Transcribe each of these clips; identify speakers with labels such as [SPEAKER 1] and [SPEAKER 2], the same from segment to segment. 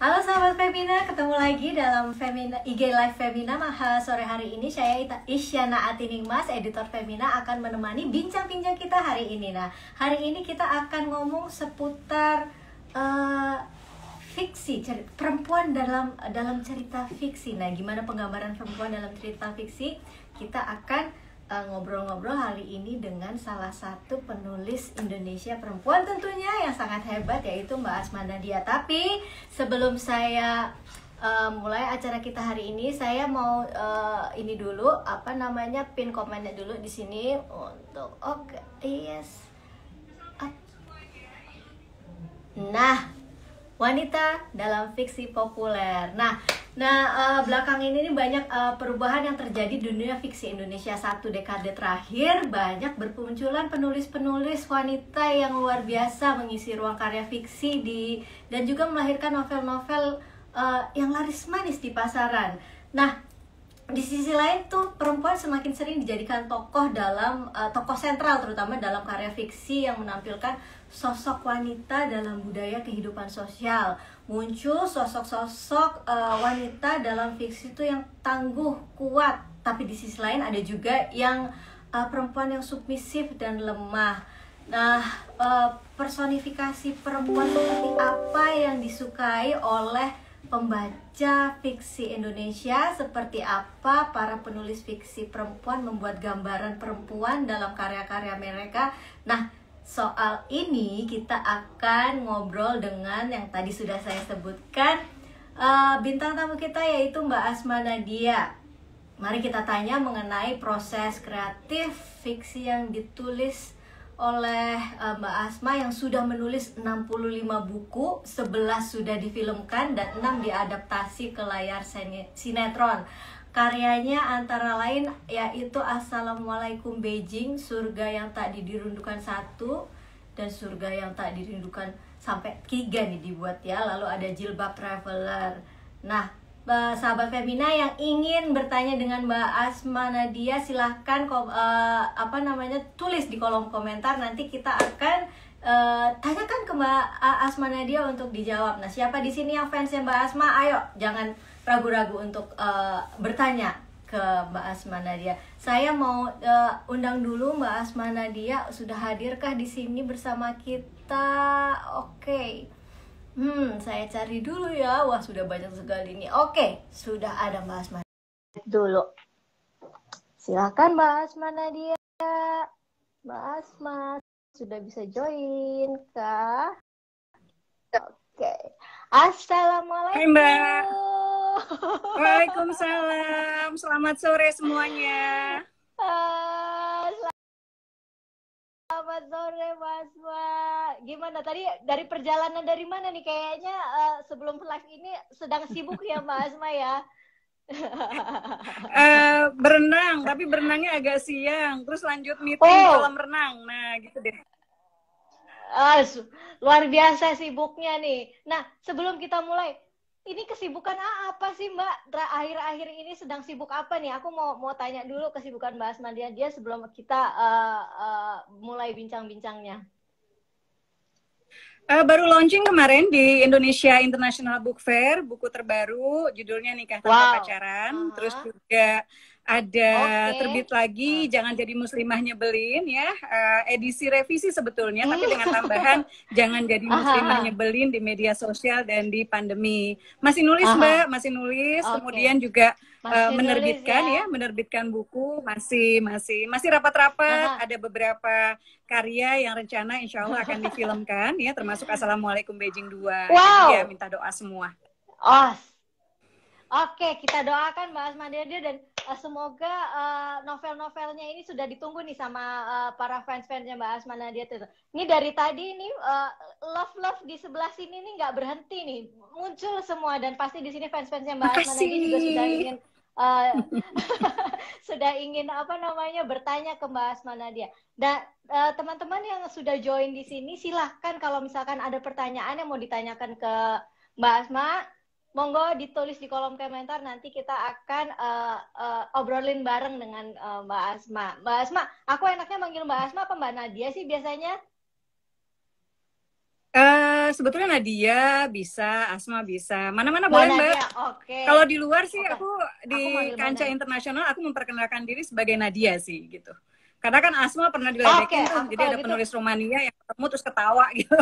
[SPEAKER 1] Halo sahabat Femina, ketemu lagi dalam Femina IG Live Femina. Sore hari ini saya Isyana Atiningmas, editor Femina, akan menemani bincang-bincang kita hari ini. Nah, hari ini kita akan ngomong seputar fiksi, perempuan dalam cerita fiksi. Nah, gimana penggambaran perempuan dalam cerita fiksi? Kita akan ngobrol-ngobrol hari ini dengan salah satu penulis Indonesia perempuan tentunya yang sangat hebat, yaitu Mbak Asma Nadia. Tapi sebelum saya mulai acara kita hari ini, saya mau ini dulu, pin komennya dulu di sini untuk yes. Nah, wanita dalam fiksi populer. Nah, belakang ini nih banyak perubahan yang terjadi di dunia fiksi Indonesia. Satu dekade terakhir banyak bermunculan penulis-penulis wanita yang luar biasa mengisi ruang karya fiksi dan juga melahirkan novel-novel yang laris manis di pasaran. Nah, di sisi lain tuh perempuan semakin sering dijadikan tokoh sentral, terutama dalam karya fiksi yang menampilkan sosok wanita dalam budaya kehidupan sosial. Muncul sosok-sosok wanita dalam fiksi itu yang tangguh, kuat, tapi di sisi lain ada juga yang perempuan yang submisif dan lemah. Nah, personifikasi perempuan seperti apa yang disukai oleh pembaca fiksi Indonesia? Seperti apa para penulis fiksi perempuan membuat gambaran perempuan dalam karya-karya mereka? Nah, soal ini kita akan ngobrol dengan yang tadi sudah saya sebutkan, bintang tamu kita, yaitu Mbak Asma Nadia. Mari kita tanya mengenai proses kreatif fiksi yang ditulis oleh Mbak Asma yang sudah menulis 65 buku, 11 sudah difilmkan dan 6 diadaptasi ke layar sinetron. Karyanya antara lain yaitu Assalamualaikum Beijing, Surga yang Tak Dirindukan 1 dan Surga yang Tak Dirindukan sampai 3 nih dibuat ya. Lalu ada Jilbab Traveler. Nah, sahabat Femina yang ingin bertanya dengan Mbak Asma Nadia, silahkan tulis di kolom komentar. Nanti kita akan tanyakan ke Mbak Asma Nadia untuk dijawab. Nah, siapa di sini yang fansnya Mbak Asma? Ayo, jangan ragu-ragu untuk bertanya ke Mbak Asma Nadia. Saya mau undang dulu Mbak Asma Nadia. Sudah hadirkah di sini bersama kita? Oke. Saya cari dulu ya. Wah, sudah banyak sekali ini. Oke, sudah ada Mbak Asma dulu. Silakan Mbak Asma Nadia. Mbak Asma sudah bisa join kah? Oke. Assalamualaikum.
[SPEAKER 2] Hai Mbak. Waalaikumsalam. Selamat sore semuanya.
[SPEAKER 1] Selamat sore Mas Asma. Gimana tadi dari perjalanan dari mana nih? Kayaknya sebelum live ini sedang sibuk ya Mbak Asma ya.
[SPEAKER 2] Berenang, tapi berenangnya agak siang. Terus lanjut meeting kolam renang. Nah, gitu deh.
[SPEAKER 1] Luar biasa sibuknya nih. Nah, sebelum kita mulai, ini kesibukan apa sih Mbak? Akhir-akhir ini sedang sibuk apa nih? Aku mau tanya dulu kesibukan Mbak Asma Nadia sebelum kita mulai bincang-bincangnya.
[SPEAKER 2] Baru launching kemarin di Indonesia International Book Fair, buku terbaru, judulnya Nikah Tanpa Pacaran. Terus juga ada terbit lagi Jangan Jadi Muslimah Nyebelin ya, edisi revisi sebetulnya, tapi dengan tambahan Jangan Jadi Muslimah Nyebelin di media sosial dan di pandemi. Masih nulis Mbak, masih nulis. Kemudian juga menerbitkan buku, masih rapat-rapat. Ada beberapa karya yang rencana insya Allah akan difilmkan ya, termasuk Assalamualaikum Beijing 2. Ya, minta doa semua.
[SPEAKER 1] Oke, kita doakan Mbak Asma Nadia dan semoga novel-novelnya ini sudah ditunggu nih sama para fans-fansnya Mbak Asma Nadia. Ini dari tadi nih love di sebelah sini nih nggak berhenti nih, muncul semua, dan pasti di sini fans-fansnya Mbak Asma Nadia juga sudah ingin bertanya ke Mbak Asma Nadia. Dan teman-teman yang sudah join di sini, silahkan kalau misalkan ada pertanyaan yang mau ditanyakan ke Mbak Asma, monggo ditulis di kolom komentar, nanti kita akan obrolin bareng dengan Mbak Asma. Mbak Asma, aku enaknya manggil Mbak Asma apa Mbak Nadia sih biasanya?
[SPEAKER 2] Sebetulnya Nadia bisa, Asma bisa, mana-mana
[SPEAKER 1] Mbak
[SPEAKER 2] boleh Mbak.
[SPEAKER 1] Nadia, oke.
[SPEAKER 2] Kalau di luar sih
[SPEAKER 1] Oke.
[SPEAKER 2] aku di
[SPEAKER 1] manggil Mbak
[SPEAKER 2] kancah
[SPEAKER 1] Nadia.
[SPEAKER 2] internasional aku memperkenalkan diri sebagai Nadia sih gitu. Karena kan Asma pernah
[SPEAKER 1] Oke,
[SPEAKER 2] diledekin tuh,
[SPEAKER 1] aku
[SPEAKER 2] jadi
[SPEAKER 1] kalau
[SPEAKER 2] ada
[SPEAKER 1] gitu.
[SPEAKER 2] penulis Romania yang ketemu terus ketawa gitu,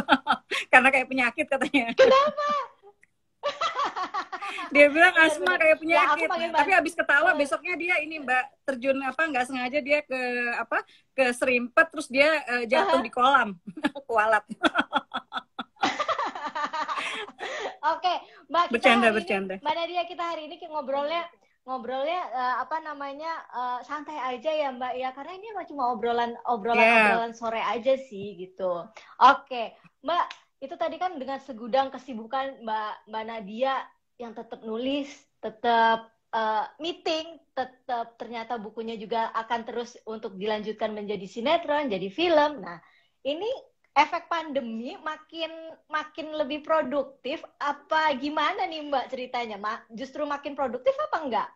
[SPEAKER 2] karena kayak penyakit katanya.
[SPEAKER 1] Kenapa?
[SPEAKER 2] Dia bilang Asma
[SPEAKER 1] Bener-bener.
[SPEAKER 2] kayak
[SPEAKER 1] Ya, aku
[SPEAKER 2] penyakit.
[SPEAKER 1] panggil
[SPEAKER 2] Nah,
[SPEAKER 1] Mbak.
[SPEAKER 2] tapi habis ketawa besoknya dia ini Mbak terjun apa nggak sengaja dia ke apa ke serimpet terus dia jatuh di kolam kualat.
[SPEAKER 1] Oke, Mbak, kita
[SPEAKER 2] Bercanda
[SPEAKER 1] hari ini,
[SPEAKER 2] bercanda.
[SPEAKER 1] Mbak Nadia, kita hari ini ngobrolnya apa namanya santai aja ya Mbak ya, karena ini cuma obrolan sore aja sih gitu. Oke, Mbak, itu tadi kan dengan segudang kesibukan Mbak Nadia yang tetap nulis, tetap meeting, tetap ternyata bukunya juga akan terus untuk dilanjutkan menjadi sinetron, jadi film. Nah, ini efek pandemi makin lebih produktif apa gimana nih Mbak ceritanya? Justru makin produktif apa enggak?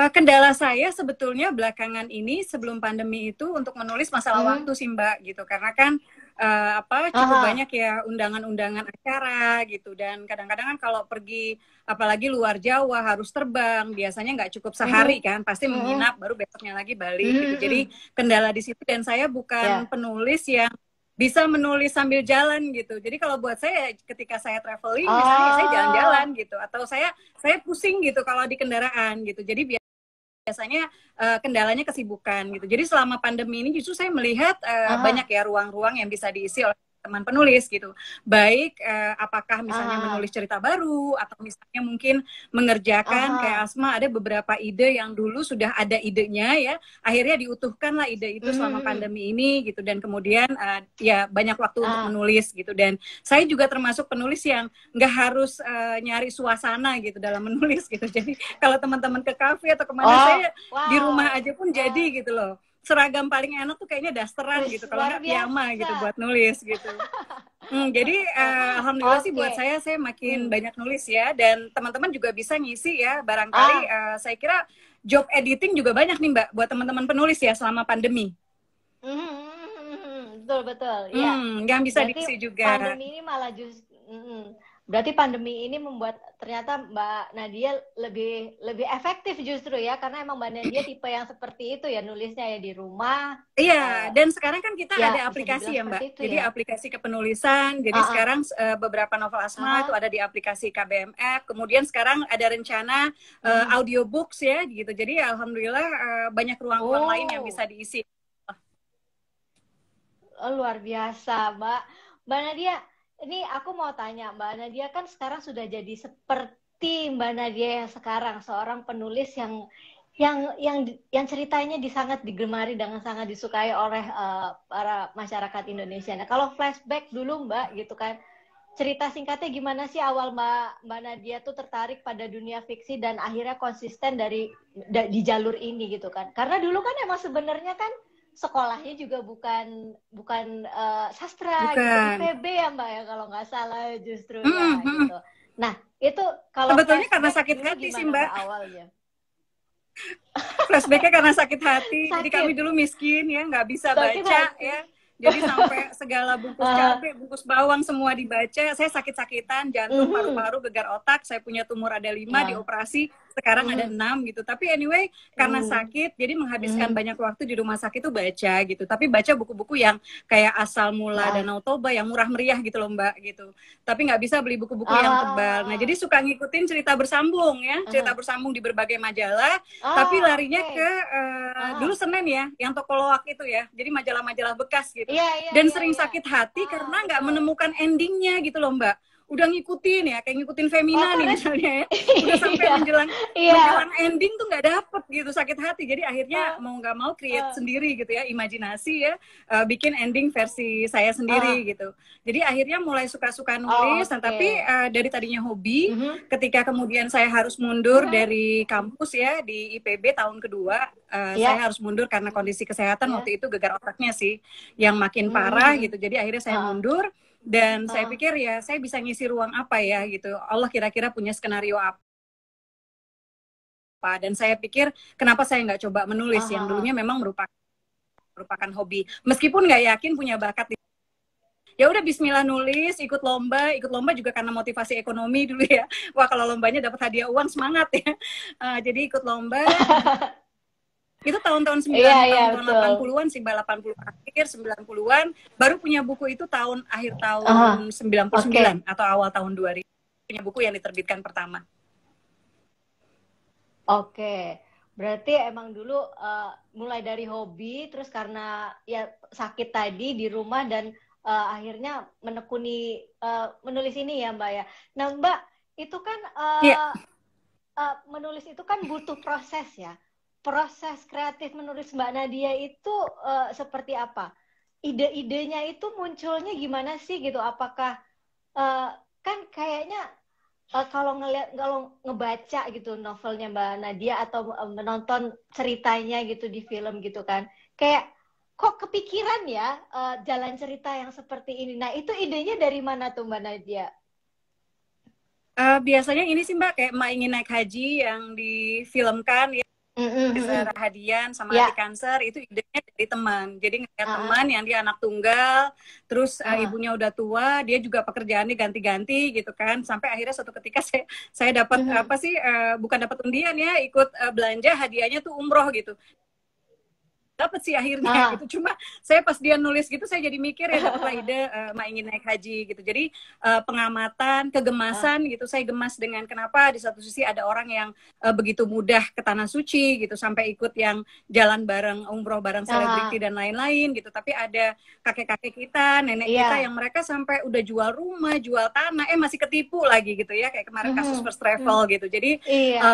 [SPEAKER 2] Kendala saya sebetulnya belakangan ini sebelum pandemi itu untuk menulis masalah waktu sih Mbak gitu, karena kan cukup banyak ya undangan-undangan acara gitu, dan kadang-kadang kan kalau pergi apalagi luar Jawa harus terbang, biasanya nggak cukup sehari kan, pasti menginap baru besoknya lagi balik gitu. Jadi kendala di situ, dan saya bukan penulis yang bisa menulis sambil jalan gitu. Jadi kalau buat saya ketika saya traveling misalnya ya saya jalan-jalan gitu, atau saya pusing gitu kalau di kendaraan gitu. Jadi biasanya kendalanya kesibukan gitu. Jadi selama pandemi ini justru saya melihat banyak ya ruang-ruang yang bisa diisi oleh teman penulis gitu. Baik apakah misalnya menulis cerita baru, atau misalnya mungkin mengerjakan kayak Asma ada beberapa ide yang dulu sudah ada idenya ya, akhirnya diutuhkan lah ide itu selama pandemi ini gitu, dan kemudian ya banyak waktu untuk menulis gitu. Dan saya juga termasuk penulis yang nggak harus nyari suasana gitu dalam menulis gitu. Jadi kalau teman-teman ke kafe atau kemana, saya di rumah aja pun jadi gitu loh. Seragam paling enak tuh kayaknya dasteran gitu, kalau nggak piyama gitu buat nulis gitu. Jadi alhamdulillah sih buat saya makin banyak nulis ya, dan teman-teman juga bisa ngisi ya barangkali. Saya kira job editing juga banyak nih Mbak buat teman-teman penulis ya selama pandemi.
[SPEAKER 1] Betul ya.
[SPEAKER 2] Yang bisa diisi juga.
[SPEAKER 1] Pandemi ini malah berarti pandemi ini membuat ternyata Mbak Nadia lebih efektif justru ya, karena emang Mbak Nadia tipe yang seperti itu ya, nulisnya ya di rumah.
[SPEAKER 2] Iya, dan sekarang kan kita ada aplikasi ya Mbak, jadi aplikasi kepenulisan. Jadi sekarang beberapa novel Asma itu ada di aplikasi KBMF. Kemudian sekarang ada rencana audiobooks ya gitu. Jadi alhamdulillah banyak ruang-ruang lain yang bisa diisi.
[SPEAKER 1] Luar biasa Mbak Nadia. Ini aku mau tanya, Mbak Nadia kan sekarang sudah jadi seperti Mbak Nadia yang sekarang, seorang penulis yang ceritanya sangat digemari dan sangat disukai oleh para masyarakat Indonesia. Nah, kalau flashback dulu Mbak gitu kan, cerita singkatnya gimana sih awal Mbak Nadia tuh tertarik pada dunia fiksi dan akhirnya konsisten di jalur ini gitu kan? Karena dulu kan emang sebenarnya kan sekolahnya juga bukan sastra gitu, IPB ya Mbak ya kalau nggak salah justru ya gitu. Nah itu kalau
[SPEAKER 2] sebetulnya karena sakit hati sih Mbak
[SPEAKER 1] awalnya.
[SPEAKER 2] Flashbacknya karena sakit hati. Jadi kami dulu miskin ya, nggak bisa baca ya. Jadi sampai segala bungkus cabai, bungkus bawang semua dibaca. Saya sakit-sakitan, jantung, paru-paru, gegar otak. Saya punya tumor ada 5, dioperasi. Sekarang ada 6 gitu. Tapi anyway, karena sakit, jadi menghabiskan banyak waktu di rumah sakit itu baca gitu. Tapi baca buku-buku yang kayak Asal Mula Danau Toba, yang murah meriah gitu loh Mbak gitu. Tapi nggak bisa beli buku-buku yang tebal. Nah jadi suka ngikutin cerita bersambung ya. Cerita bersambung di berbagai majalah. Tapi larinya ke dulu Senin ya, yang toko loak itu ya. Jadi majalah-majalah bekas gitu. Dan sering sakit hati karena nggak menemukan endingnya gitu loh Mbak. Udah ngikutin ya, kayak ngikutin Femina nih misalnya ya. Udah sampai menjelang ending tuh nggak dapet gitu, sakit hati. Jadi akhirnya mau nggak mau create sendiri gitu ya, imajinasi ya, bikin ending versi saya sendiri gitu. Jadi akhirnya mulai suka-suka nulis. Nah, tapi dari tadinya hobi, ketika kemudian saya harus mundur dari kampus ya di IPB tahun kedua, saya harus mundur karena kondisi kesehatan waktu itu, gegar otaknya sih yang makin parah gitu. Jadi akhirnya saya mundur. Dan saya pikir ya saya bisa ngisi ruang apa ya gitu. Allah kira-kira punya skenario apa. Dan saya pikir kenapa saya nggak coba menulis yang dulunya memang merupakan hobi. Meskipun nggak yakin punya bakat di ya udah Bismillah nulis, ikut lomba juga karena motivasi ekonomi dulu ya. Wah kalau lombanya dapat hadiah uang semangat ya. Jadi ikut lomba. Itu tahun-tahun 80-an sih, 80 akhir 90-an, baru punya buku itu akhir tahun 99 atau awal tahun 2000 punya buku yang diterbitkan pertama.
[SPEAKER 1] Berarti emang dulu mulai dari hobi, terus karena ya sakit tadi di rumah dan akhirnya menekuni menulis ini ya Mbak ya. Nah Mbak, itu kan menulis itu kan butuh proses ya. Proses kreatif menulis Mbak Nadia itu seperti apa? Ide-idenya itu munculnya gimana sih gitu? Apakah kan kayaknya kalau ngebaca gitu novelnya Mbak Nadia atau menonton ceritanya gitu di film gitu kan, kayak kok kepikiran ya jalan cerita yang seperti ini. Nah itu idenya dari mana tuh Mbak Nadia?
[SPEAKER 2] Biasanya ini sih Mbak, kayak Mak Ingin Naik Haji yang difilmkan ya. Hadian sama Hati Cancer itu idenya dari teman. Jadi ngeliat teman yang dia anak tunggal, terus ibunya udah tua, dia juga pekerjaannya ganti-ganti gitu kan. Sampai akhirnya suatu ketika saya dapat bukan dapat undian ya, ikut belanja, hadiahnya tuh umroh gitu. Dapat sih akhirnya gitu. Cuma saya pas dia nulis gitu saya jadi mikir ya, dapatlah ide Mak Ingin Naik Haji gitu. Jadi pengamatan, kegemasan gitu, saya gemas dengan kenapa di satu sisi ada orang yang begitu mudah ke tanah suci gitu, sampai ikut yang jalan bareng umroh bareng selebriti dan lain-lain gitu. Tapi ada kakek-kakek kita, nenek kita yang mereka sampai udah jual rumah, jual tanah, masih ketipu lagi gitu ya, kayak kemarin kasus First Travel gitu. Jadi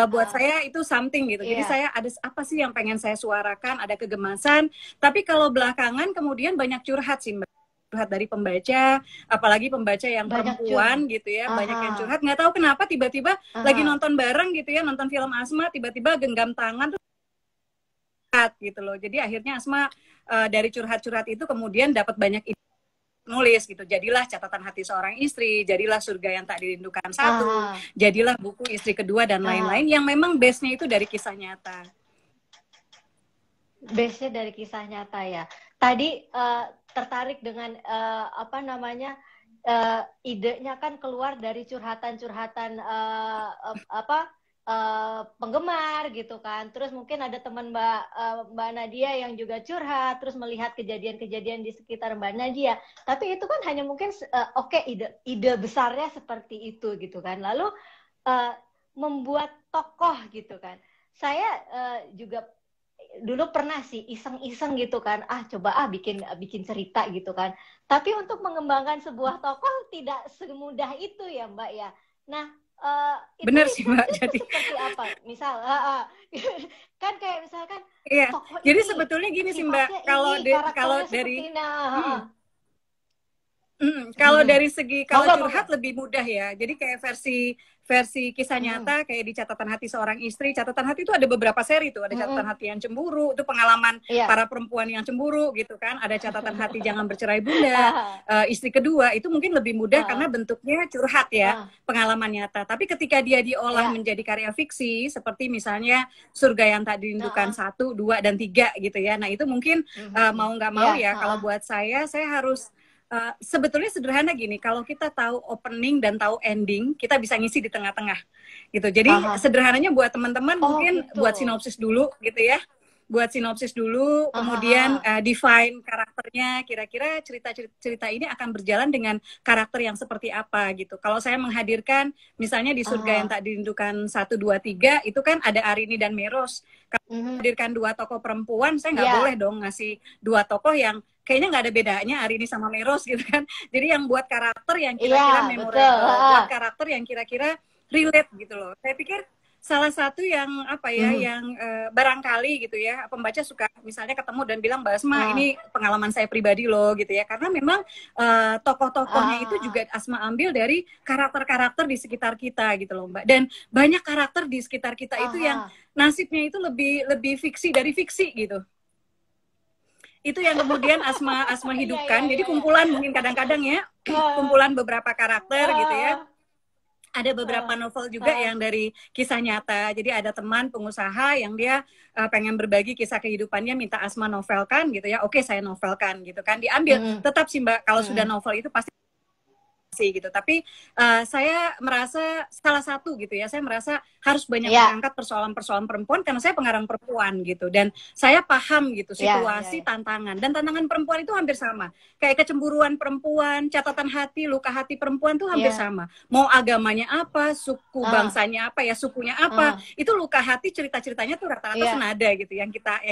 [SPEAKER 2] buat saya itu something gitu. Jadi saya ada apa sih yang pengen saya suarakan, ada kegemasan. Tapi kalau belakangan kemudian banyak curhat sih Mbak. Curhat dari pembaca, apalagi pembaca yang perempuan gitu ya, banyak yang curhat, nggak tahu kenapa tiba-tiba lagi nonton bareng gitu ya, nonton film Asma, tiba-tiba genggam tangan tuh gitu loh. Jadi akhirnya Asma dari curhat-curhat itu kemudian dapat banyak nulis gitu. Jadilah Catatan Hati Seorang Istri, jadilah Surga Yang Tak Dirindukan 1, jadilah buku Istri Kedua dan lain-lain yang memang base-nya itu dari kisah nyata.
[SPEAKER 1] Base-nya dari kisah nyata ya. Tadi tertarik dengan idenya kan keluar dari curhatan-curhatan penggemar gitu kan. Terus mungkin ada teman Mbak Nadia yang juga curhat, terus melihat kejadian-kejadian di sekitar Mbak Nadia. Tapi itu kan hanya mungkin ide besarnya seperti itu gitu kan. Lalu membuat tokoh gitu kan. Saya juga dulu pernah sih iseng-iseng gitu kan, coba bikin cerita gitu kan. Tapi untuk mengembangkan sebuah tokoh tidak semudah itu ya Mbak ya. Nah
[SPEAKER 2] bener sih Mbak.
[SPEAKER 1] Jadi seperti apa? Misal kan kayak misalkan tokoh
[SPEAKER 2] jadi
[SPEAKER 1] ini,
[SPEAKER 2] sebetulnya gini sih Mbak, kalau dari dari segi curhat lebih mudah ya. Jadi kayak versi kisah nyata kayak di Catatan Hati Seorang Istri. Catatan Hati itu ada beberapa seri tuh. Ada Catatan Hati yang cemburu, itu pengalaman para perempuan yang cemburu gitu kan. Ada Catatan Hati Jangan Bercerai Bunda, Istri Kedua, itu mungkin lebih mudah karena bentuknya curhat ya, pengalaman nyata. Tapi ketika dia diolah menjadi karya fiksi, seperti misalnya Surga Yang Tak Dirindukan 1, 2, dan 3 gitu ya. Nah itu mungkin mau nggak mau ya, kalau buat saya harus sebetulnya sederhana gini, kalau kita tahu opening dan tahu ending, kita bisa ngisi di tengah-tengah gitu. Jadi sederhananya buat teman-teman mungkin gitu. Buat sinopsis dulu gitu ya. Buat sinopsis dulu, kemudian define karakternya, kira-kira cerita ini akan berjalan dengan karakter yang seperti apa gitu. Kalau saya menghadirkan misalnya di Surga Yang Tak Dirindukan 1, 2, 3 itu kan ada Arini dan Meros. Kalau menghadirkan 2 tokoh perempuan, saya nggak boleh dong ngasih 2 tokoh yang kayaknya nggak ada bedanya Arini sama Meros gitu kan. Jadi yang buat karakter yang kira-kira memorable, buat karakter yang kira-kira relate gitu loh. Saya pikir salah satu yang yang barangkali gitu ya, pembaca suka misalnya ketemu dan bilang Mbak Asma ini pengalaman saya pribadi loh gitu ya, karena memang tokoh-tokohnya itu juga Asma ambil dari karakter-karakter di sekitar kita gitu loh Mbak, dan banyak karakter di sekitar kita itu yang nasibnya itu lebih fiksi dari fiksi gitu. Itu yang kemudian Asma hidupkan. Jadi kumpulan mungkin kadang-kadang ya, kumpulan beberapa karakter gitu ya. Ada beberapa novel juga yang dari kisah nyata. Jadi ada teman pengusaha yang dia pengen berbagi kisah kehidupannya, minta Asma novelkan gitu ya. Oke, saya novelkan gitu kan. Diambil. Tetap sih Mbak, kalau sudah novel itu pasti gitu. Tapi saya merasa salah satu gitu ya, saya merasa harus banyak mengangkat persoalan-persoalan perempuan karena saya pengarang perempuan gitu, dan saya paham gitu situasi, tantangan, dan tantangan perempuan itu hampir sama. Kayak kecemburuan perempuan, catatan hati, luka hati perempuan tuh hampir sama. Mau agamanya apa, suku bangsanya apa ya, sukunya apa, itu luka hati, cerita-ceritanya tuh rata-rata senada gitu yang kita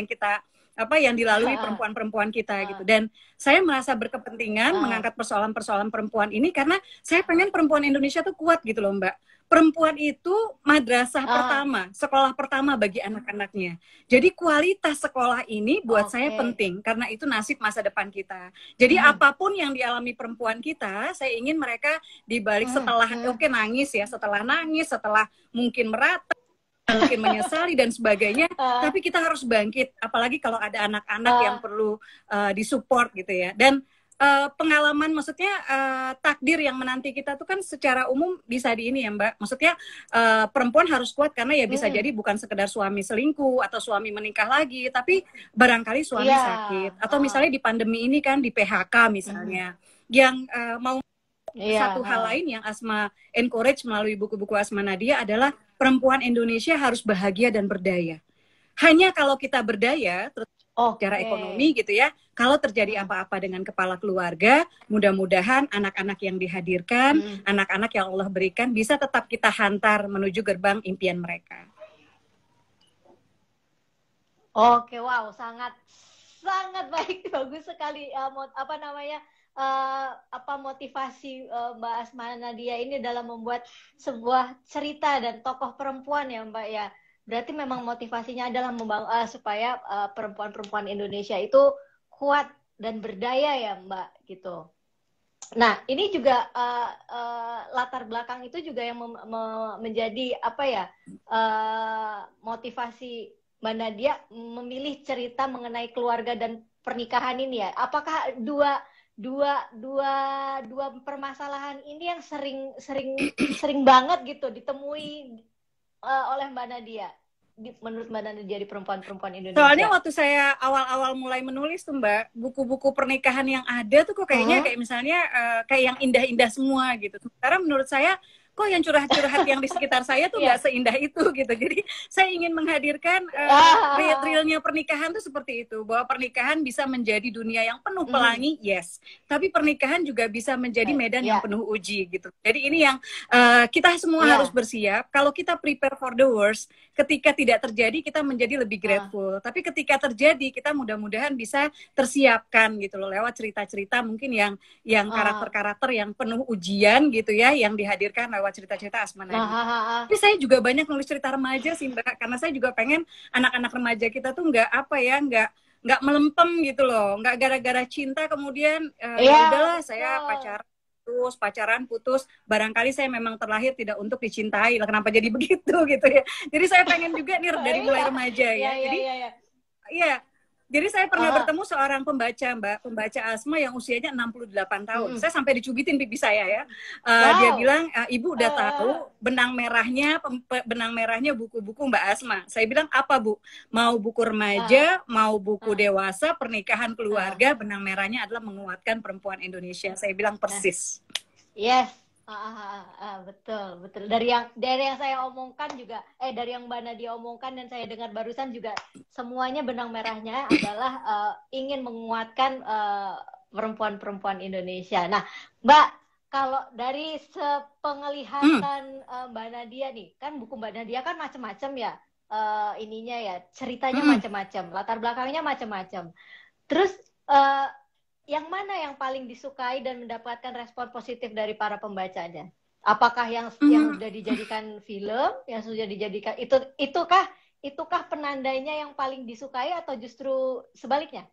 [SPEAKER 2] yang dilalui perempuan-perempuan kita gitu. Dan saya merasa berkepentingan mengangkat persoalan-persoalan perempuan ini karena saya pengen perempuan Indonesia tuh kuat gitu loh Mbak. Perempuan itu madrasah pertama, sekolah pertama bagi anak-anaknya. Jadi kualitas sekolah ini buat saya penting karena itu nasib masa depan kita. Jadi apapun yang dialami perempuan kita, saya ingin mereka dibalik setelah nangis ya, setelah nangis, setelah mungkin merata, mungkin menyesali dan sebagainya, tapi kita harus bangkit, apalagi kalau ada anak-anak yang perlu disupport gitu ya. Dan pengalaman, maksudnya takdir yang menanti kita tuh kan secara umum bisa di ini ya Mbak, maksudnya perempuan harus kuat karena ya bisa jadi bukan sekedar suami selingkuh atau suami menikah lagi, tapi barangkali suami sakit, atau misalnya di pandemi ini kan di PHK misalnya, yang mau satu hal lain yang Asma encourage melalui buku-buku Asma Nadia adalah perempuan Indonesia harus bahagia dan berdaya. Hanya kalau kita berdaya, terus secara ekonomi gitu ya, kalau terjadi apa-apa dengan kepala keluarga, mudah-mudahan anak-anak yang dihadirkan, anak-anak yang Allah berikan, bisa tetap kita hantar menuju gerbang impian mereka.
[SPEAKER 1] Oke, wow, sangat baik, bagus sekali. Motivasi Mbak Asma Nadia ini dalam membuat sebuah cerita dan tokoh perempuan ya Mbak ya. Berarti memang motivasinya adalah membangun supaya perempuan-perempuan Indonesia itu kuat dan berdaya ya Mbak gitu. Nah ini juga latar belakang itu juga yang menjadi motivasi Mbak Nadia memilih cerita mengenai keluarga dan pernikahan ini ya. Apakah dua permasalahan ini yang sering banget gitu ditemui oleh Mbak Nadia, menurut Mbak Nadia di perempuan-perempuun Indonesia?
[SPEAKER 2] Soalnya waktu saya awal-awal mulai menulis tuh Mbak, buku-buku pernikahan yang ada tuh kok kayaknya kayak misalnya kayak yang indah-indah semua gitu. Sementara menurut saya kok yang curhat-curhat yang di sekitar saya tuh nggak seindah itu gitu. Jadi saya ingin menghadirkan realnya pernikahan tuh seperti itu, bahwa pernikahan bisa menjadi dunia yang penuh pelangi, yes, tapi pernikahan juga bisa menjadi medan yang penuh uji gitu. Jadi ini yang kita semua harus bersiap. Kalau kita prepare for the worst, ketika tidak terjadi kita menjadi lebih grateful, tapi ketika terjadi kita mudah-mudahan bisa tersiapkan gitu loh, lewat cerita-cerita mungkin yang karakter-karakter yang penuh ujian gitu ya, yang dihadirkan lewat cerita-cerita Asma Nadia. Tapi saya juga banyak nulis cerita remaja sih Mbak, karena saya juga pengen anak-anak remaja kita tuh nggak melempem gitu loh, nggak gara-gara cinta kemudian ya udahlah saya pacaran putus, barangkali saya memang terlahir tidak untuk dicintai, kenapa jadi begitu gitu ya. Jadi saya pengen juga nih dari mulai remaja ya. Jadi saya pernah bertemu seorang pembaca Asma yang usianya 68 tahun. Saya sampai dicubitin pipi saya ya. Dia bilang, Ibu udah tahu benang merahnya buku-buku Mbak Asma. Saya bilang, apa Bu? Mau buku remaja, mau buku dewasa, pernikahan, keluarga, benang merahnya adalah menguatkan perempuan Indonesia. Saya bilang persis.
[SPEAKER 1] Yes. Betul. Dari yang saya omongkan juga, dari yang Mbak Nadia omongkan dan saya dengar barusan juga, semuanya benang merahnya adalah ingin menguatkan perempuan-perempuan Indonesia. Nah, Mbak, kalau dari sepenglihatan Mbak Nadia nih, kan buku Mbak Nadia kan macam-macam ya, ininya ya, ceritanya macam-macam, latar belakangnya macam-macam. Terus yang mana yang paling disukai dan mendapatkan respon positif dari para pembacanya? Apakah yang sudah dijadikan film, yang sudah dijadikan itukah penandanya yang paling disukai atau justru sebaliknya?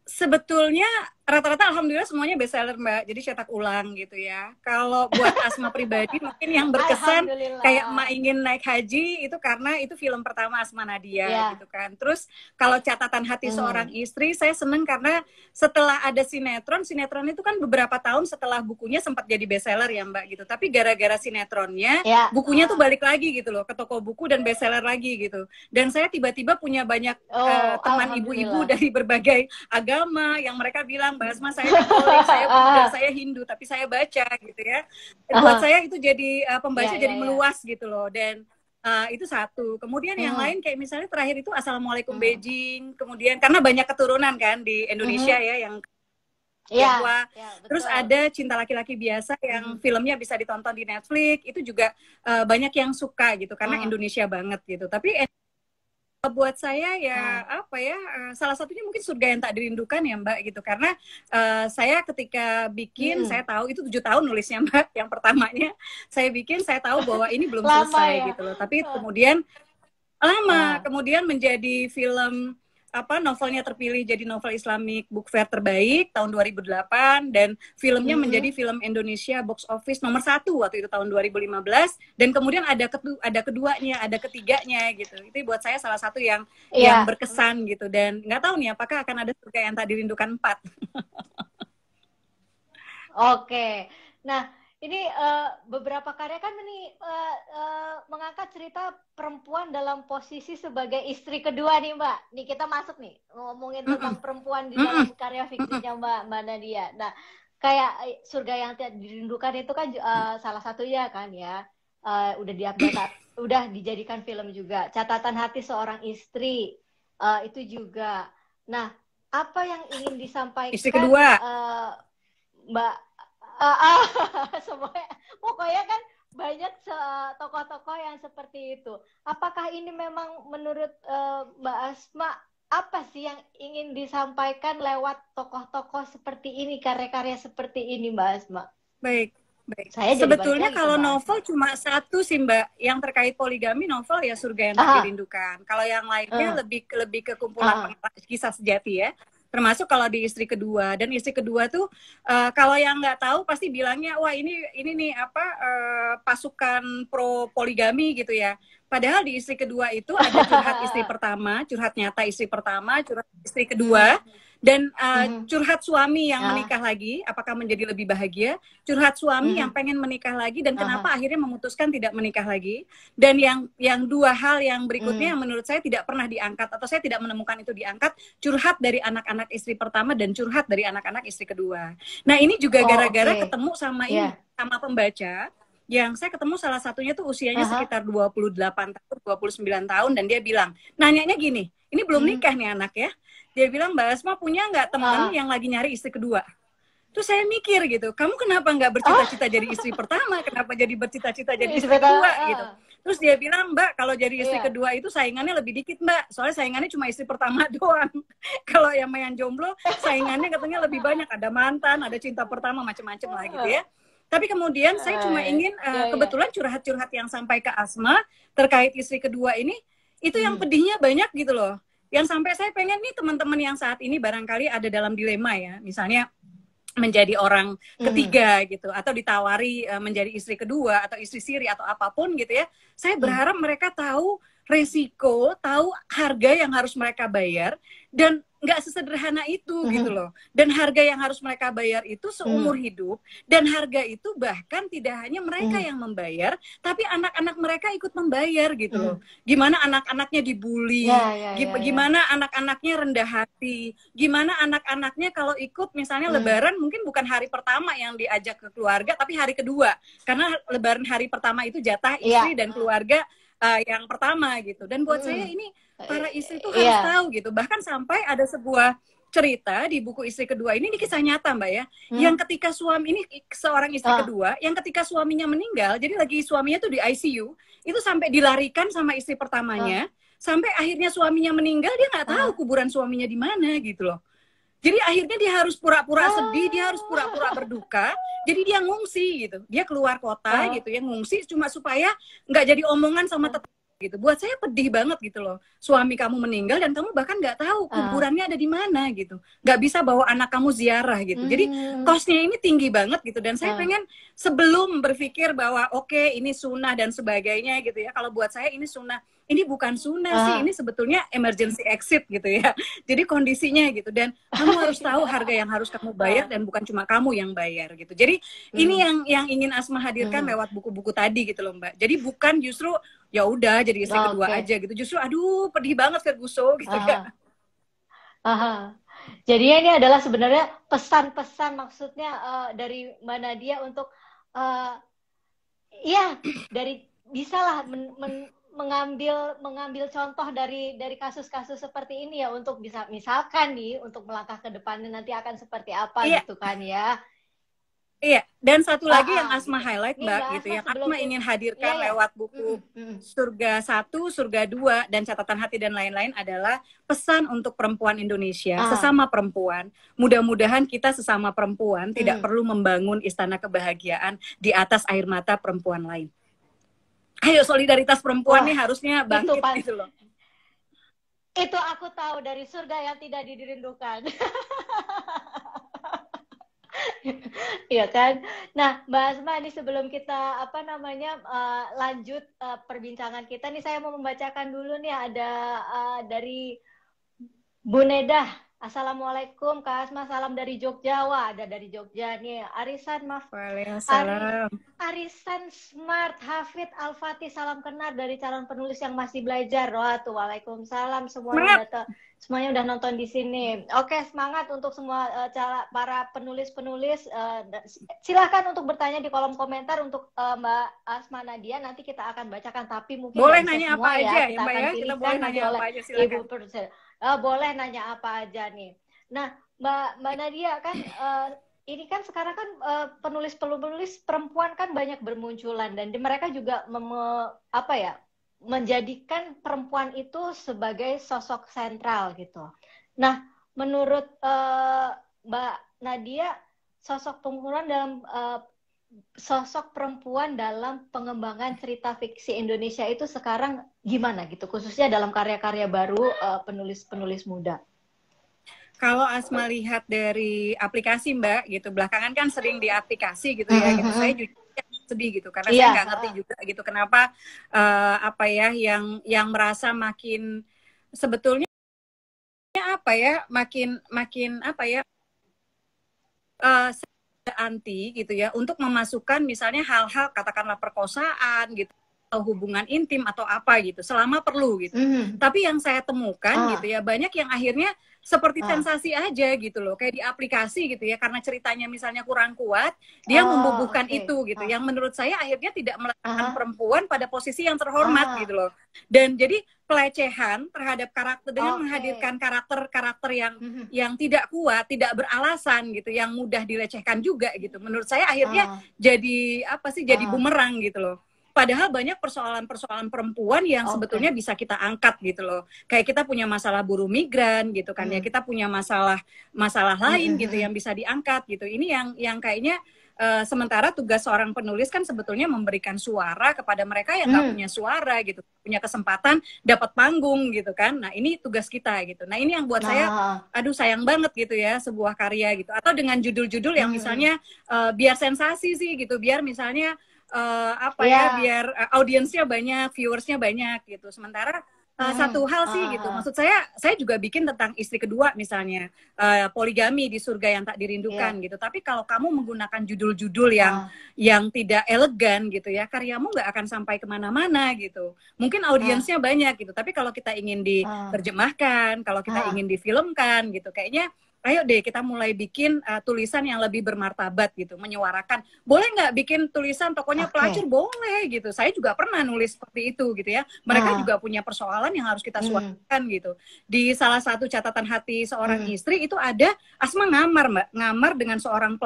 [SPEAKER 2] Sebetulnya rata-rata alhamdulillah semuanya bestseller Mbak, jadi cetak ulang gitu ya. Kalau buat Asma pribadi mungkin yang berkesan kayak emak ingin naik haji itu karena itu film pertama Asma Nadia gitu kan. Terus kalau catatan hati seorang istri, saya seneng karena setelah ada sinetron itu kan beberapa tahun setelah bukunya sempat jadi bestseller ya Mbak gitu. Tapi gara-gara sinetronnya bukunya tuh balik lagi gitu loh ke toko buku dan bestseller lagi gitu. Dan saya tiba-tiba punya banyak teman ibu-ibu dari berbagai agama yang mereka bilang, Mbak Asma, saya Katolik, saya Buddha, saya Hindu, tapi saya baca gitu ya. Buat saya itu jadi pembaca jadi meluas gitu loh. Dan itu satu. Kemudian yang lain kayak misalnya terakhir itu Assalamualaikum Beijing. Kemudian karena banyak keturunan kan di Indonesia ya yang Tionghoa. Terus ada Cinta Laki-Laki Biasa yang filmnya bisa ditonton di Netflix. Itu juga banyak yang suka gitu karena Indonesia banget gitu. Tapi buat saya ya apa ya salah satunya mungkin Surga Yang Tak Dirindukan ya Mbak gitu karena saya ketika bikin saya tahu itu 7 tahun nulisnya Mbak, yang pertamanya saya bikin saya tahu bahwa ini belum selesai gitu loh, tapi kemudian lama kemudian menjadi film novelnya terpilih jadi novel Islamic Book Fair terbaik tahun 2008 dan filmnya menjadi film Indonesia box office nomor 1 waktu itu tahun 2015 dan kemudian ada keduanya, ada ketiganya gitu. Itu buat saya salah satu yang berkesan gitu dan nggak tahu nih apakah akan ada Surga Yang Tak Dirindukan 4.
[SPEAKER 1] Oke. Nah, ini beberapa karya kan ini mengangkat cerita perempuan dalam posisi sebagai istri kedua nih Mbak. Nih kita masuk nih ngomongin tentang perempuan di dalam karya fiksinya Mbak Nadia. Nah kayak Surga Yang Tak Dirindukan itu kan salah satunya kan ya udah dijadikan film juga. Catatan Hati Seorang Istri itu juga. Nah apa yang ingin disampaikan
[SPEAKER 2] istri kedua
[SPEAKER 1] Mbak? Semuanya pokoknya kan banyak tokoh-tokoh yang seperti itu. Apakah ini memang menurut Mbak Asma apa sih yang ingin disampaikan lewat tokoh-tokoh seperti ini, karya-karya seperti ini Mbak Asma?
[SPEAKER 2] Baik. Sebetulnya kalau novel cuma satu sih Mbak, yang terkait poligami novel ya Surga Yang Tak Dirindukan. Kalau yang lainnya lebih ke kumpulan kisah sejati ya. Termasuk kalau di Istri Kedua, dan Istri Kedua tuh kalau yang nggak tahu pasti bilangnya wah ini nih pasukan pro poligami gitu ya. Padahal di Istri Kedua itu ada curhat istri pertama, curhat nyata istri pertama, curhat istri kedua, dan curhat suami yang menikah lagi, apakah menjadi lebih bahagia, curhat suami yang pengen menikah lagi dan kenapa akhirnya memutuskan tidak menikah lagi, dan yang dua hal yang berikutnya yang menurut saya tidak pernah diangkat atau saya tidak menemukan itu diangkat, curhat dari anak-anak istri pertama dan curhat dari anak-anak istri kedua. Nah ini juga gara-gara ketemu sama sama pembaca yang saya ketemu salah satunya tuh usianya sekitar 28 tahun, 29 tahun dan dia bilang, nanyanya gini, ini belum nikah nih anak ya. Dia bilang, Mbak Asma punya nggak teman yang lagi nyari istri kedua? Terus saya mikir gitu, kamu kenapa nggak bercita-cita jadi istri pertama? Kenapa jadi bercita-cita jadi istri kedua gitu? Terus dia bilang, Mbak, kalau jadi istri kedua itu saingannya lebih dikit Mbak. Soalnya saingannya cuma istri pertama doang. Kalau yang jomblo, saingannya katanya lebih banyak. Ada mantan, ada cinta pertama, macam-macam lah gitu ya. Tapi kemudian saya cuma ingin, kebetulan curhat-curhat yang sampai ke Asma terkait istri kedua ini, itu yang pedihnya banyak gitu loh. Yang sampai saya pengen nih teman-teman yang saat ini barangkali ada dalam dilema ya, misalnya menjadi orang ketiga gitu, atau ditawari menjadi istri kedua atau istri siri atau apapun gitu ya. Saya berharap mereka tahu resiko, tahu harga yang harus mereka bayar dan nggak sesederhana itu gitu loh. Dan harga yang harus mereka bayar itu seumur hidup, dan harga itu bahkan tidak hanya mereka yang membayar, tapi anak-anak mereka ikut membayar gitu loh. Gimana anak-anaknya dibully, gimana anak-anaknya rendah hati, gimana anak-anaknya kalau ikut misalnya lebaran mungkin bukan hari pertama yang diajak ke keluarga, tapi hari kedua. Karena lebaran hari pertama itu jatah istri dan keluarga yang pertama gitu. Dan buat saya ini para istri itu harus tahu gitu. Bahkan sampai ada sebuah cerita di buku Istri Kedua ini kisah nyata Mbak ya. Yang ketika suami ini seorang istri kedua, yang ketika suaminya meninggal, jadi lagi suaminya tuh di ICU, itu sampai dilarikan sama istri pertamanya, sampai akhirnya suaminya meninggal dia nggak tahu kuburan suaminya di mana gitu loh. Jadi akhirnya dia harus pura-pura sedih, dia harus pura-pura berduka. Jadi dia ngungsi gitu. Dia keluar kota gitu ya, ngungsi cuma supaya nggak jadi omongan sama tetangga gitu. Buat saya pedih banget gitu loh. Suami kamu meninggal dan kamu bahkan nggak tahu kuburannya ada di mana gitu. Nggak bisa bawa anak kamu ziarah gitu. Jadi cost-nya ini tinggi banget gitu. Dan saya pengen sebelum berpikir bahwa oke, ini sunnah dan sebagainya gitu ya. Kalau buat saya ini sunnah. Ini bukan sunnah sih, ini sebetulnya emergency exit gitu ya. Jadi kondisinya gitu. Dan kamu harus tahu harga yang harus kamu bayar dan bukan cuma kamu yang bayar gitu. Jadi ini yang ingin Asma hadirkan lewat buku-buku tadi gitu loh Mbak. Jadi bukan justru ya udah jadi istri kedua aja gitu. Justru aduh pedih banget Ferguson gitu ya.
[SPEAKER 3] Jadi ini adalah sebenarnya pesan-pesan maksudnya dari Mbak Nadia untuk ya dari bisalah mengambil contoh dari kasus-kasus seperti ini ya untuk bisa misalkan nih untuk melangkah ke depannya nanti akan seperti apa gitu kan ya.
[SPEAKER 2] Iya, dan satu lagi yang Asma highlight Mbak gitu ya, Asma ingin hadirkan lewat buku Surga 1, Surga 2 dan Catatan Hati dan lain-lain adalah pesan untuk perempuan Indonesia, sesama perempuan. Mudah-mudahan kita sesama perempuan tidak perlu membangun istana kebahagiaan di atas air mata perempuan lain. Ayo solidaritas perempuan nih harusnya bangkit gitu loh.
[SPEAKER 3] Itu aku tahu dari surga yang tidak dirindukan. Iya kan. Nah, Mbak Asma ini sebelum kita lanjut perbincangan kita nih, saya mau membacakan dulu nih ada dari Bu Nedah. Assalamualaikum Kak Asma, salam dari Jogja. Wah, ada dari Jogja nih. Arisan Arisan Smart Hafid Al-Fatih, salam kenal dari calon penulis yang masih belajar. Wah, tuh waalaikumsalam semuanya udah nonton di sini. Oke, semangat untuk semua para penulis-penulis. Silahkan untuk bertanya di kolom komentar untuk Mbak Asma Nadia. Nanti kita akan bacakan, tapi mungkin
[SPEAKER 2] boleh nanya
[SPEAKER 3] apa
[SPEAKER 2] aja
[SPEAKER 3] ya, kita boleh nanya apa aja, silakan. Boleh nanya apa aja nih. Nah, Mbak Nadia kan ini kan sekarang kan penulis-penulis perempuan kan banyak bermunculan dan mereka juga menjadikan perempuan itu sebagai sosok sentral gitu. Nah, menurut Mbak Nadia, sosok perempuan dalam pengembangan cerita fiksi Indonesia itu sekarang gimana gitu, khususnya dalam karya-karya baru penulis-penulis muda?
[SPEAKER 2] Kalau Asma lihat dari aplikasi Mbak gitu, belakangan kan sering di aplikasi gitu ya, gitu. Saya jujur sedih gitu karena saya nggak ngerti juga gitu kenapa yang merasa makin sebetulnya makin anti gitu ya untuk memasukkan misalnya hal-hal katakanlah perkosaan gitu atau hubungan intim atau apa gitu selama perlu gitu. Tapi yang saya temukan gitu ya banyak yang akhirnya seperti sensasi aja gitu loh, kayak di aplikasi gitu ya, karena ceritanya misalnya kurang kuat, dia membubuhkan itu gitu, yang menurut saya akhirnya tidak meletakkan perempuan pada posisi yang terhormat gitu loh. Dan jadi pelecehan terhadap karakter dengan menghadirkan karakter-karakter yang tidak kuat, tidak beralasan gitu, yang mudah dilecehkan juga gitu. Menurut saya akhirnya jadi jadi bumerang gitu loh. Padahal banyak persoalan-persoalan perempuan yang sebetulnya bisa kita angkat gitu loh. Kayak kita punya masalah buruh migran gitu kan ya. Kita punya masalah lain gitu yang bisa diangkat gitu. Ini yang kayaknya sementara tugas seorang penulis kan sebetulnya memberikan suara kepada mereka yang nggak punya suara gitu. Punya kesempatan dapat panggung gitu kan. Nah, ini tugas kita gitu. Nah, ini yang buat saya aduh sayang banget gitu ya sebuah karya gitu. Atau dengan judul-judul yang misalnya biar sensasi sih gitu. Biar misalnya biar audiensnya banyak, viewersnya banyak gitu. Sementara satu hal sih gitu, maksud saya juga bikin tentang istri kedua misalnya, poligami di surga yang tak dirindukan gitu. Tapi kalau kamu menggunakan judul-judul yang tidak elegan gitu ya, karyamu nggak akan sampai kemana-mana gitu. Mungkin audiensnya banyak gitu, tapi kalau kita ingin diterjemahkan, kalau kita ingin difilmkan gitu, kayaknya ayo deh kita mulai bikin tulisan yang lebih bermartabat gitu, menyuarakan. Boleh nggak bikin tulisan tokonya pelacur? Boleh gitu. Saya juga pernah nulis seperti itu gitu ya. Mereka juga punya persoalan yang harus kita suarakan gitu. Di salah satu catatan hati seorang istri itu ada Asma ngamar dengan seorang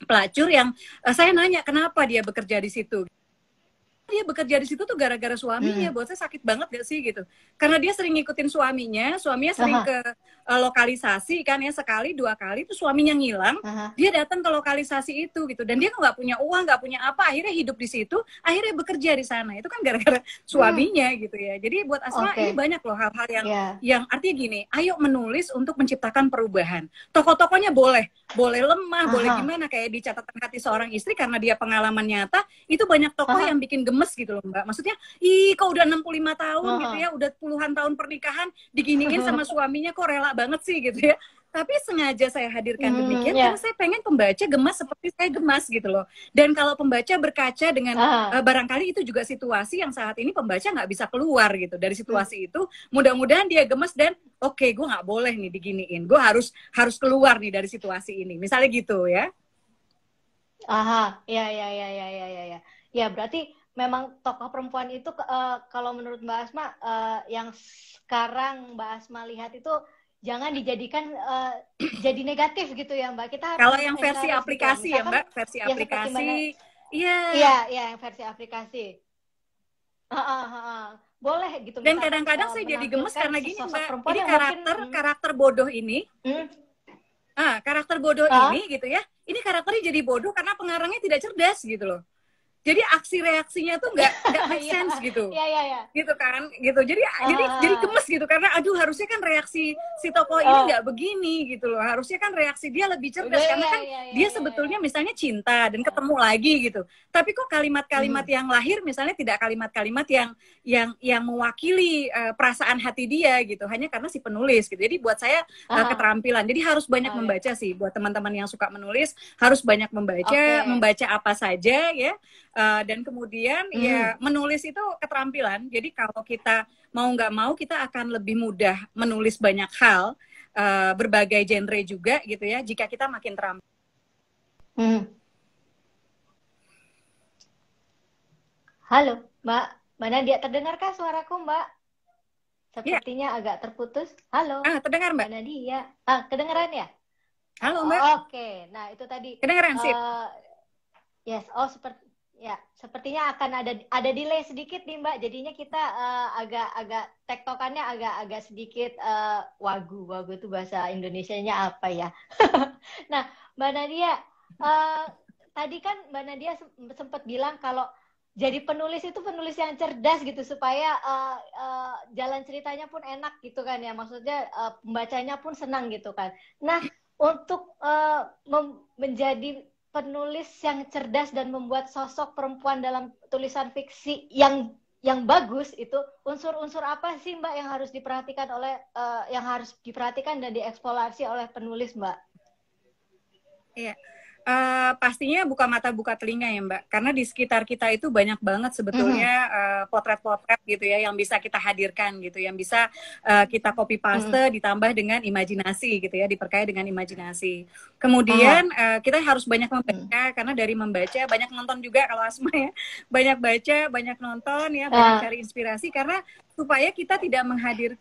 [SPEAKER 2] pelacur yang saya nanya kenapa dia bekerja di situ. dia bekerja di situ tuh gara-gara suaminya. Buat saya sakit banget gak sih gitu. Karena dia sering ngikutin suaminya sering ke lokalisasi kan ya, sekali 2 kali tuh suaminya ngilang, dia datang ke lokalisasi itu gitu, dan dia nggak punya uang, nggak punya apa, akhirnya hidup di situ, akhirnya bekerja di sana, itu kan gara-gara suaminya gitu ya. Jadi buat Asma ini banyak loh hal-hal yang artinya gini, ayo menulis untuk menciptakan perubahan. Tokoh-tokohnya boleh lemah, boleh gimana, kayak di Catatan Hati Seorang Istri, karena dia pengalaman nyata, itu banyak tokoh yang bikin gemes gitu loh Mbak. Maksudnya, kok udah 65 tahun gitu ya, udah puluhan tahun pernikahan, diginiin sama suaminya, kok rela banget sih gitu ya. Tapi sengaja saya hadirkan demikian karena saya pengen pembaca gemas seperti saya gemas gitu loh. Dan kalau pembaca berkaca dengan barangkali itu juga situasi yang saat ini pembaca nggak bisa keluar gitu dari situasi itu. Mudah-mudahan dia gemas dan oke, gue nggak boleh nih diginiin. Gue harus keluar nih dari situasi ini. Misalnya gitu ya.
[SPEAKER 3] Ya. Ya berarti memang tokoh perempuan itu kalau menurut Mbak Asma yang sekarang Mbak Asma lihat itu jangan dijadikan jadi negatif gitu ya Mbak. Kita
[SPEAKER 2] kalau yang versi aplikasi gitu. Ya Mbak, versi aplikasi.
[SPEAKER 3] Iya, yang versi aplikasi. Boleh gitu.
[SPEAKER 2] Dan kadang-kadang saya jadi gemes karena gini Mbak, ini karakter bodoh ini. Karakter bodoh ini gitu ya. Ini karakternya jadi bodoh karena pengarangnya tidak cerdas gitu loh. Jadi aksi reaksinya tuh nggak make sense gitu, gitu kan, gitu. Jadi gemes gitu karena aduh harusnya kan reaksi si tokoh ini nggak begini gitu loh. Harusnya kan reaksi dia lebih cerdas karena kan dia sebetulnya misalnya cinta dan ketemu lagi gitu. Tapi kok kalimat-kalimat yang lahir misalnya tidak kalimat-kalimat yang mewakili perasaan hati dia gitu. Hanya karena si penulis gitu. Jadi buat saya keterampilan. Jadi harus banyak membaca sih buat teman-teman yang suka menulis, harus banyak membaca apa saja ya. Dan kemudian ya menulis itu keterampilan. Jadi kalau kita mau nggak mau kita akan lebih mudah menulis banyak hal, berbagai genre juga gitu ya, jika kita makin terampil.
[SPEAKER 3] Halo Mbak Nadia, terdengarkah suaraku Mbak? Sepertinya agak terputus. Halo.
[SPEAKER 2] Terdengar Mbak
[SPEAKER 3] Nadia. Kedengeran ya?
[SPEAKER 2] Halo Mbak.
[SPEAKER 3] Oke, nah itu tadi.
[SPEAKER 2] Kedengeran sip.
[SPEAKER 3] Yes, sepertinya akan ada delay sedikit nih Mbak. Jadinya kita agak tektokannya agak sedikit wagu itu bahasa Indonesianya apa ya? Nah, Mbak Nadia, tadi kan Mbak Nadia sempat bilang kalau jadi penulis itu penulis yang cerdas gitu supaya jalan ceritanya pun enak gitu kan ya. Maksudnya pembacanya pun senang gitu kan. Nah, untuk menjadi penulis yang cerdas dan membuat sosok perempuan dalam tulisan fiksi yang bagus itu unsur-unsur apa sih Mbak yang harus diperhatikan dan dieksplorasi oleh penulis Mbak?
[SPEAKER 2] Iya. Pastinya buka mata buka telinga ya Mbak, karena di sekitar kita itu banyak banget sebetulnya potret-potret gitu ya yang bisa kita hadirkan gitu, yang bisa kita copy paste ditambah dengan imajinasi gitu ya, diperkaya dengan imajinasi. Kemudian kita harus banyak membaca, karena dari membaca banyak nonton juga kalau Asma ya, banyak baca, banyak nonton ya, banyak cari inspirasi, karena supaya kita tidak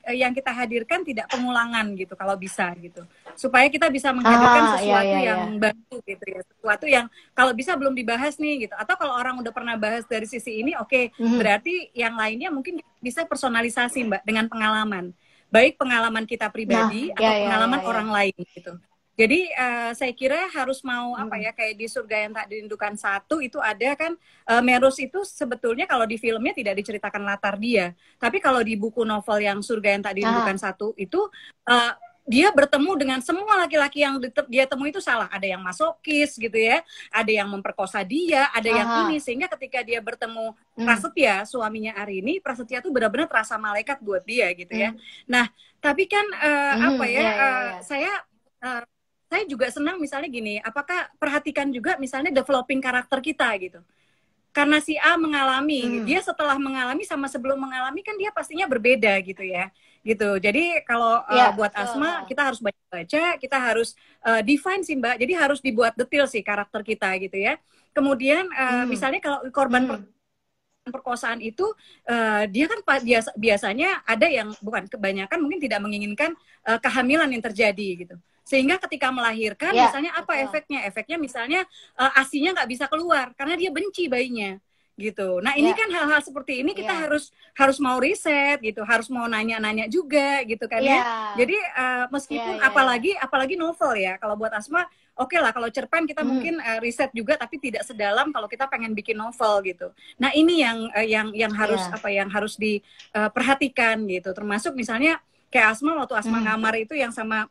[SPEAKER 2] yang kita hadirkan tidak pengulangan gitu kalau bisa gitu, supaya kita bisa menghadirkan sesuatu yang baru gitu ya, sesuatu yang kalau bisa belum dibahas nih gitu, atau kalau orang udah pernah bahas dari sisi ini berarti yang lainnya mungkin bisa personalisasi Mbak dengan pengalaman, baik pengalaman kita pribadi atau pengalaman orang lain gitu. Jadi saya kira harus mau kayak di Surga Yang Tak Dirindukan 1 itu ada kan, Meros itu sebetulnya kalau di filmnya tidak diceritakan latar dia, tapi kalau di buku novel yang Surga Yang Tak Dirindukan 1 itu dia bertemu dengan semua laki-laki yang dia temui itu salah, ada yang masokis gitu ya, ada yang memperkosa dia, ada yang ini, sehingga ketika dia bertemu Prasetya, suaminya Arini, Prasetya tuh benar-benar terasa malaikat buat dia gitu ya. Nah tapi kan saya juga senang misalnya gini, apakah perhatikan juga misalnya developing karakter kita gitu. Karena si A mengalami, dia setelah mengalami sama sebelum mengalami kan dia pastinya berbeda gitu ya. Gitu. Jadi kalau buat Asma kita harus baca, kita harus define sih Mbak. Jadi harus dibuat detail sih karakter kita gitu ya. Kemudian misalnya kalau korban perkosaan itu dia kan biasanya ada yang bukan kebanyakan mungkin tidak menginginkan kehamilan yang terjadi gitu. Sehingga ketika melahirkan misalnya apa efeknya? Efeknya misalnya ASI-nya nggak bisa keluar karena dia benci bayinya gitu. Nah ini kan hal-hal seperti ini kita harus mau riset gitu, harus mau nanya-nanya juga gitu kan ya. Jadi meskipun apalagi novel ya, kalau buat Asma oke lah, kalau cerpen kita mungkin riset juga tapi tidak sedalam kalau kita pengen bikin novel gitu. Nah ini yang harus yang harus diperhatikan gitu, termasuk misalnya kayak Asma waktu Asma ngamar itu yang sama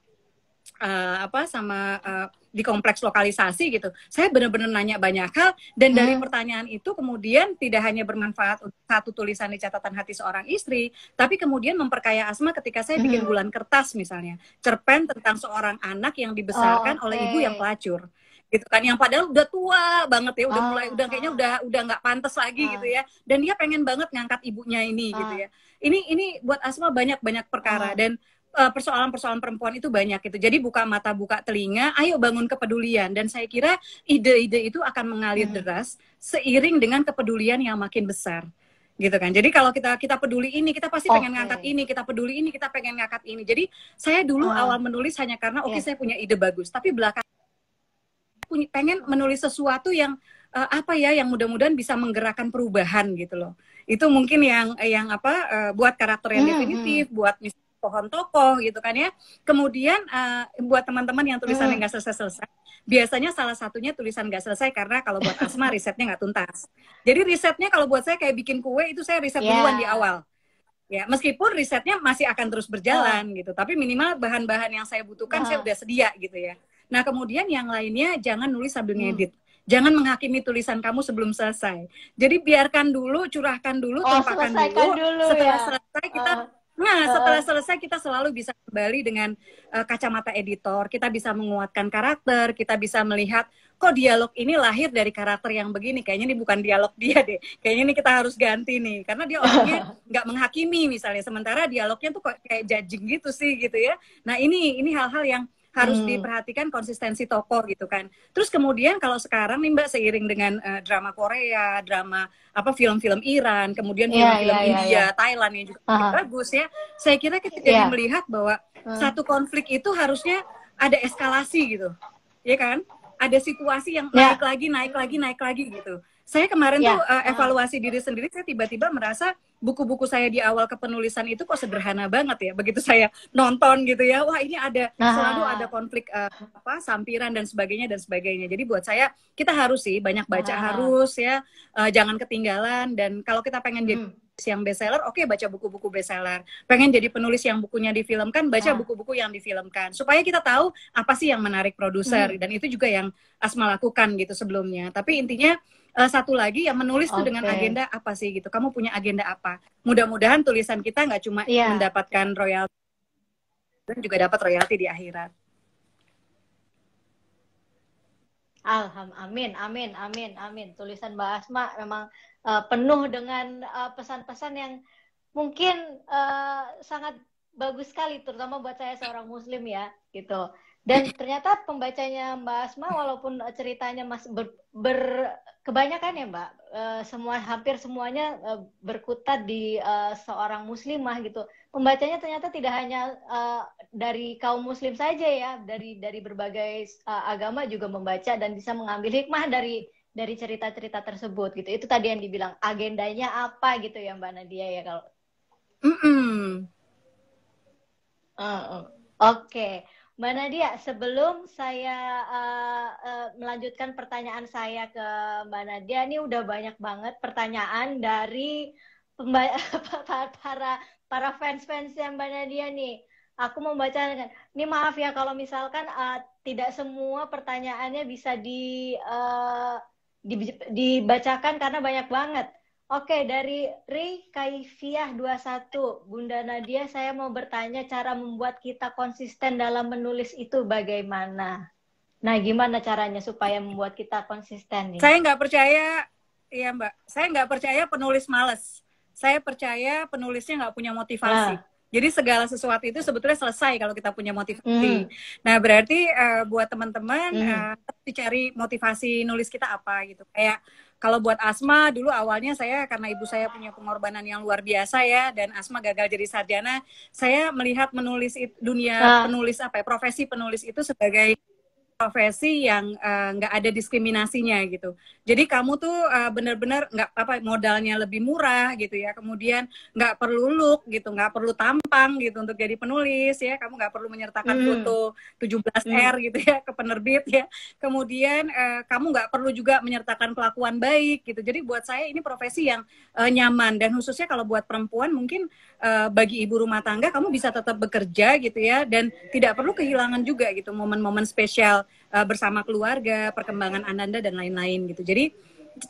[SPEAKER 2] di kompleks lokalisasi gitu. Saya benar-benar nanya banyak hal dan dari pertanyaan itu kemudian tidak hanya bermanfaat untuk satu tulisan di catatan hati seorang istri, tapi kemudian memperkaya Asma ketika saya bikin bulan kertas misalnya, cerpen tentang seorang anak yang dibesarkan oleh ibu yang pelacur. Gitu kan, yang padahal udah tua banget ya, udah kayaknya udah nggak pantas lagi gitu ya, dan dia pengen banget ngangkat ibunya ini gitu ya. Ini buat Asma banyak perkara dan persoalan-persoalan perempuan itu banyak gitu. Jadi buka mata, buka telinga, ayo bangun kepedulian. Dan saya kira ide-ide itu akan mengalir deras seiring dengan kepedulian yang makin besar. Gitu kan. Jadi kalau kita peduli ini, kita pasti pengen ngangkat ini, kita peduli ini, kita pengen ngangkat ini. Jadi saya dulu awal menulis hanya karena saya punya ide bagus, tapi belakang pengen menulis sesuatu yang yang mudah-mudahan bisa menggerakkan perubahan gitu loh. Itu mungkin yang buat karakter yang definitif, buat pohon tokoh gitu kan ya. Kemudian buat teman-teman yang tulisannya nggak selesai-selesai, biasanya salah satunya tulisan nggak selesai karena kalau buat Asma risetnya nggak tuntas. Jadi risetnya kalau buat saya kayak bikin kue itu saya riset duluan di awal. Ya, meskipun risetnya masih akan terus berjalan gitu, tapi minimal bahan-bahan yang saya butuhkan saya udah sedia gitu ya. Nah, kemudian yang lainnya jangan nulis sambil ngedit. Jangan menghakimi tulisan kamu sebelum selesai. Jadi biarkan dulu, curahkan dulu, tumpahkan dulu. Setelah selesai kita setelah selesai kita selalu bisa kembali dengan kacamata editor, kita bisa menguatkan karakter, kita bisa melihat kok dialog ini lahir dari karakter yang begini, kayaknya ini bukan dialog dia deh, kayaknya ini kita harus ganti nih, karena dia orangnya nggak menghakimi misalnya, sementara dialognya tuh kok kayak judging gitu sih gitu ya. Nah ini hal-hal yang harus diperhatikan konsistensi tokoh gitu kan. Terus kemudian kalau sekarang nih Mbak, seiring dengan drama Korea, drama film-film Iran, kemudian film-film India, Thailand yang juga bagus ya. Saya kira kita jadi melihat bahwa satu konflik itu harusnya ada eskalasi gitu. Ya kan? Ada situasi yang naik lagi gitu. Saya kemarin tuh evaluasi diri sendiri, saya tiba-tiba merasa buku-buku saya di awal kepenulisan itu kok sederhana banget ya. Begitu saya nonton gitu ya, wah ini selalu ada konflik sampiran dan sebagainya. Jadi buat saya kita harus sih banyak baca harus ya, jangan ketinggalan. Dan kalau kita pengen jadi yang bestseller, oke, baca buku-buku bestseller. Pengen jadi penulis yang bukunya difilmkan, baca buku-buku yang difilmkan. Supaya kita tahu apa sih yang menarik produser. Dan itu juga yang Asma lakukan gitu sebelumnya. Tapi intinya satu lagi yang menulis tuh dengan agenda apa sih gitu. Kamu punya agenda apa? Mudah-mudahan tulisan kita nggak cuma mendapatkan royalti, dan juga dapat royalti di akhirat.
[SPEAKER 3] Amin. Tulisan Mbak Asma memang penuh dengan pesan-pesan yang mungkin sangat bagus sekali, terutama buat saya seorang Muslim ya, gitu. Dan ternyata pembacanya Mbak Asma, walaupun ceritanya kebanyakan ya Mbak, hampir semuanya berkutat di seorang muslimah gitu. Pembacanya ternyata tidak hanya dari kaum muslim saja ya, dari berbagai agama juga membaca dan bisa mengambil hikmah dari cerita-cerita tersebut gitu. Itu tadi yang dibilang agendanya apa gitu ya Mbak Nadia ya kalau. Oke. Mbak Nadia, sebelum saya melanjutkan pertanyaan saya ke Mbak Nadia, ini udah banyak banget pertanyaan dari para fans-fans yang Mbak Nadia nih. Aku mau baca, ini maaf ya kalau misalkan tidak semua pertanyaannya bisa dibacakan karena banyak banget. Oke, dari Kaifiyah 21, Bunda Nadia, saya mau bertanya cara membuat kita konsisten dalam menulis itu bagaimana? Nah, gimana caranya supaya membuat kita konsisten nih?
[SPEAKER 2] Saya nggak percaya, ya Mbak, saya nggak percaya penulis males. Saya percaya penulisnya nggak punya motivasi. Jadi segala sesuatu itu sebetulnya selesai kalau kita punya motivasi. Nah, berarti buat teman-teman dicari motivasi nulis kita apa gitu. Kayak kalau buat Asma, dulu awalnya saya karena ibu saya punya pengorbanan yang luar biasa ya, dan Asma gagal jadi sarjana, saya melihat menulis dunia penulis profesi penulis itu sebagai profesi yang nggak ada diskriminasinya gitu. Jadi kamu tuh benar-benar nggak apa modalnya lebih murah gitu ya. Kemudian nggak perlu look gitu, nggak perlu tampang gitu untuk jadi penulis ya. Kamu nggak perlu menyertakan foto 17R gitu ya ke penerbit ya. Kemudian kamu nggak perlu juga menyertakan kelakuan baik gitu. Jadi buat saya ini profesi yang nyaman, dan khususnya kalau buat perempuan mungkin bagi ibu rumah tangga kamu bisa tetap bekerja gitu ya, dan tidak perlu kehilangan juga gitu momen-momen spesial bersama keluarga, perkembangan Ananda dan lain-lain gitu. Jadi